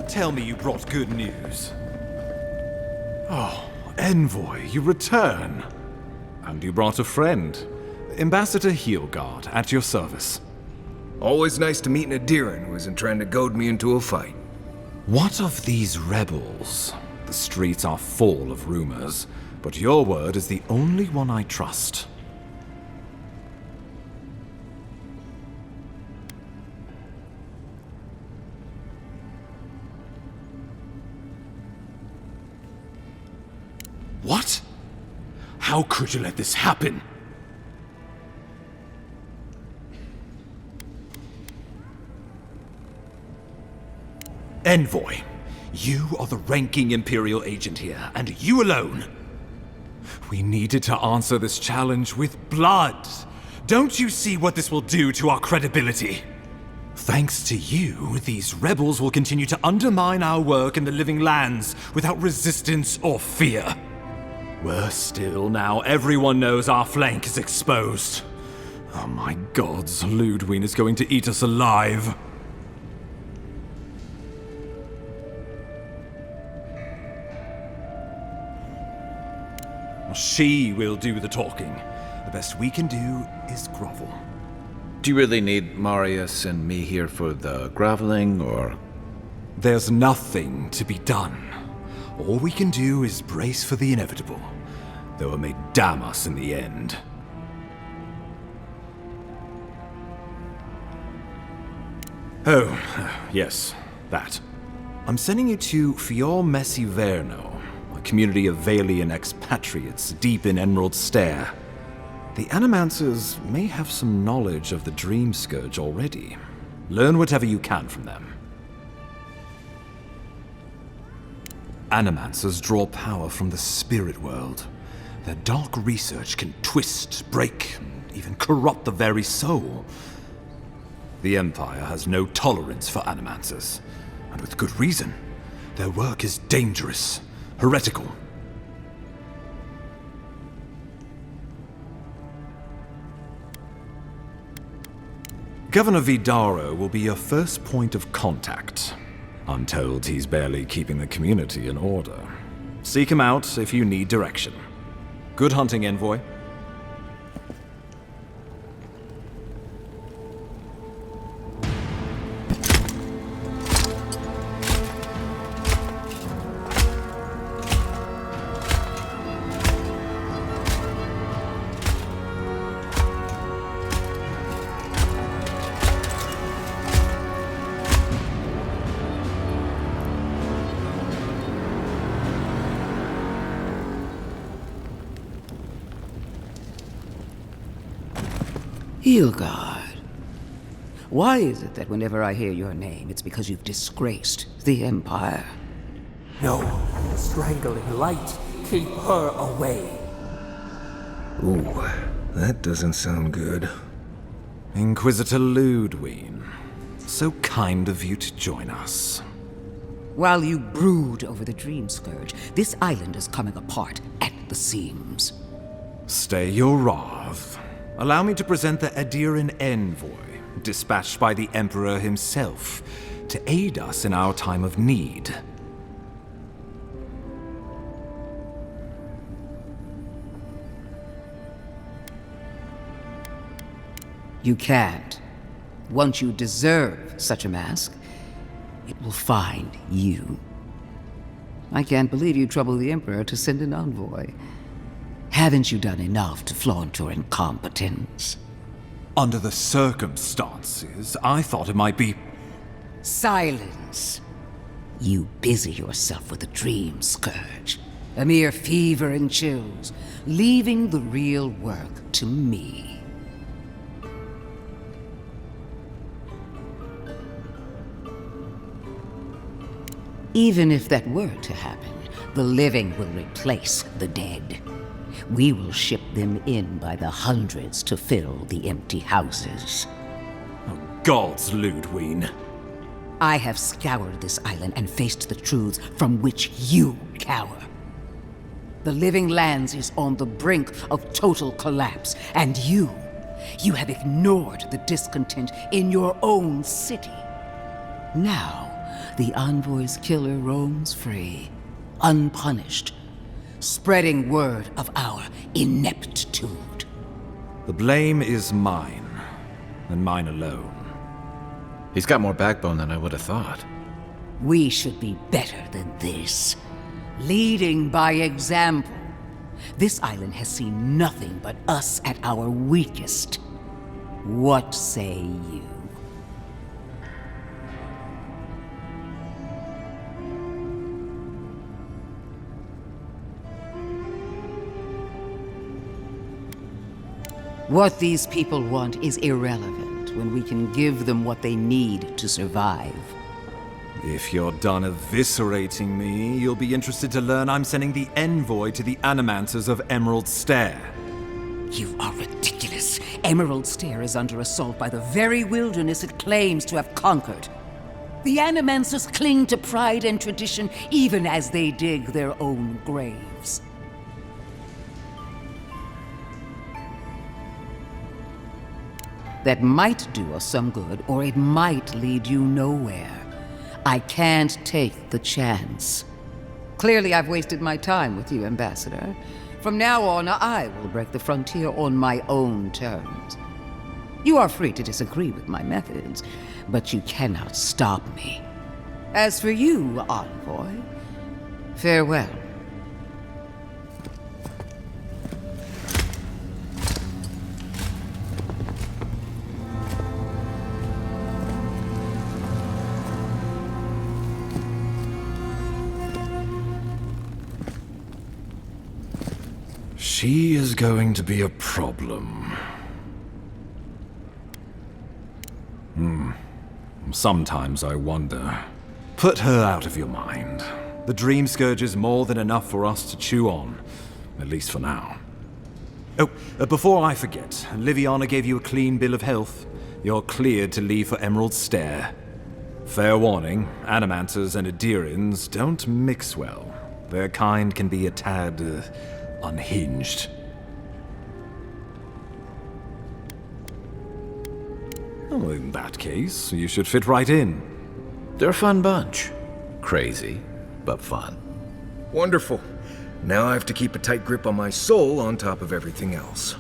Tell me you brought good news. Oh, Envoy, you return. And you brought a friend. Ambassador Heelguard, at your service. Always nice to meet an Adiran who isn't trying to goad me into a fight. What of these rebels? The streets are full of rumors, but your word is the only one I trust. What? How could you let this happen? Envoy, you are the ranking Imperial agent here, and you alone. We needed to answer this challenge with blood. Don't you see what this will do to our credibility? Thanks to you, these rebels will continue to undermine our work in the Living Lands without resistance or fear. Worse still, now everyone knows our flank is exposed. Oh my gods, Lödwyn is going to eat us alive. She will do the talking. The best we can do is grovel. Do you really need Marius and me here for the groveling, or...? There's nothing to be done. All we can do is brace for the inevitable, though it may damn us in the end. Oh, yes, that. I'm sending you to Fior Messi Verno, a community of Valian expatriates deep in Emerald Stair. The Animancers may have some knowledge of the Dream Scourge already. Learn whatever you can from them. Animancers draw power from the spirit world. Their dark research can twist, break, and even corrupt the very soul. The Empire has no tolerance for Animancers, and with good reason. Their work is dangerous, heretical. Governor Vidaro will be your first point of contact. I'm told he's barely keeping the community in order. Seek him out if you need direction. Good hunting, Envoy. Hilgard. Why is it that whenever I hear your name, it's because you've disgraced the Empire? No, strangling light. Keep her away. Ooh, that doesn't sound good. Inquisitor Lödwyn. So kind of you to join us. While you brood over the Dream Scourge, this island is coming apart at the seams. Stay your wrath. Allow me to present the Adiran Envoy, dispatched by the Emperor himself, to aid us in our time of need. You can't. Once you deserve such a mask, it will find you. I can't believe you troubled the Emperor to send an envoy. Haven't you done enough to flaunt your incompetence? Under the circumstances, I thought it might be... Silence! You busy yourself with the Dream Scourge. A mere fever and chills, leaving the real work to me. Even if that were to happen, the living will replace the dead. We will ship them in by the hundreds to fill the empty houses. Oh, gods, Lödwyn. I have scoured this island and faced the truths from which you cower. The Living Lands is on the brink of total collapse, and you have ignored the discontent in your own city. Now, the Envoy's killer roams free, unpunished, spreading word of our ineptitude. The blame is mine, and mine alone. He's got more backbone than I would have thought. We should be better than this. Leading by example. This island has seen nothing but us at our weakest. What say you? What these people want is irrelevant when we can give them what they need to survive. If you're done eviscerating me, you'll be interested to learn I'm sending the Envoy to the Animancers of Emerald Stair. You are ridiculous. Emerald Stair is under assault by the very wilderness it claims to have conquered. The Animancers cling to pride and tradition even as they dig their own graves. That might do us some good, or it might lead you nowhere. I can't take the chance. Clearly, I've wasted my time with you, Ambassador. From now on, I will break the frontier on my own terms. You are free to disagree with my methods, but you cannot stop me. As for you, Envoy, farewell. She is going to be a problem. Sometimes I wonder. Put her out of your mind. The Dream Scourge is more than enough for us to chew on, at least for now. Oh, before I forget, Liviana gave you a clean bill of health. You're cleared to leave for Emerald Stair. Fair warning, Animancers and Adirans don't mix well. Their kind can be a tad unhinged. Well, in that case, you should fit right in. They're a fun bunch. Crazy, but fun. Wonderful. Now I have to keep a tight grip on my soul on top of everything else.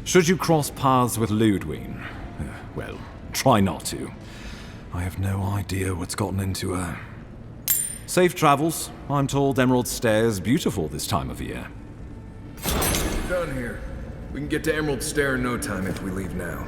Should you cross paths with Lödwyn, well, try not to. I have no idea what's gotten into her. Safe travels. I'm told Emerald Stair's beautiful this time of year. We're done here. We can get to Emerald Stair in no time if we leave now.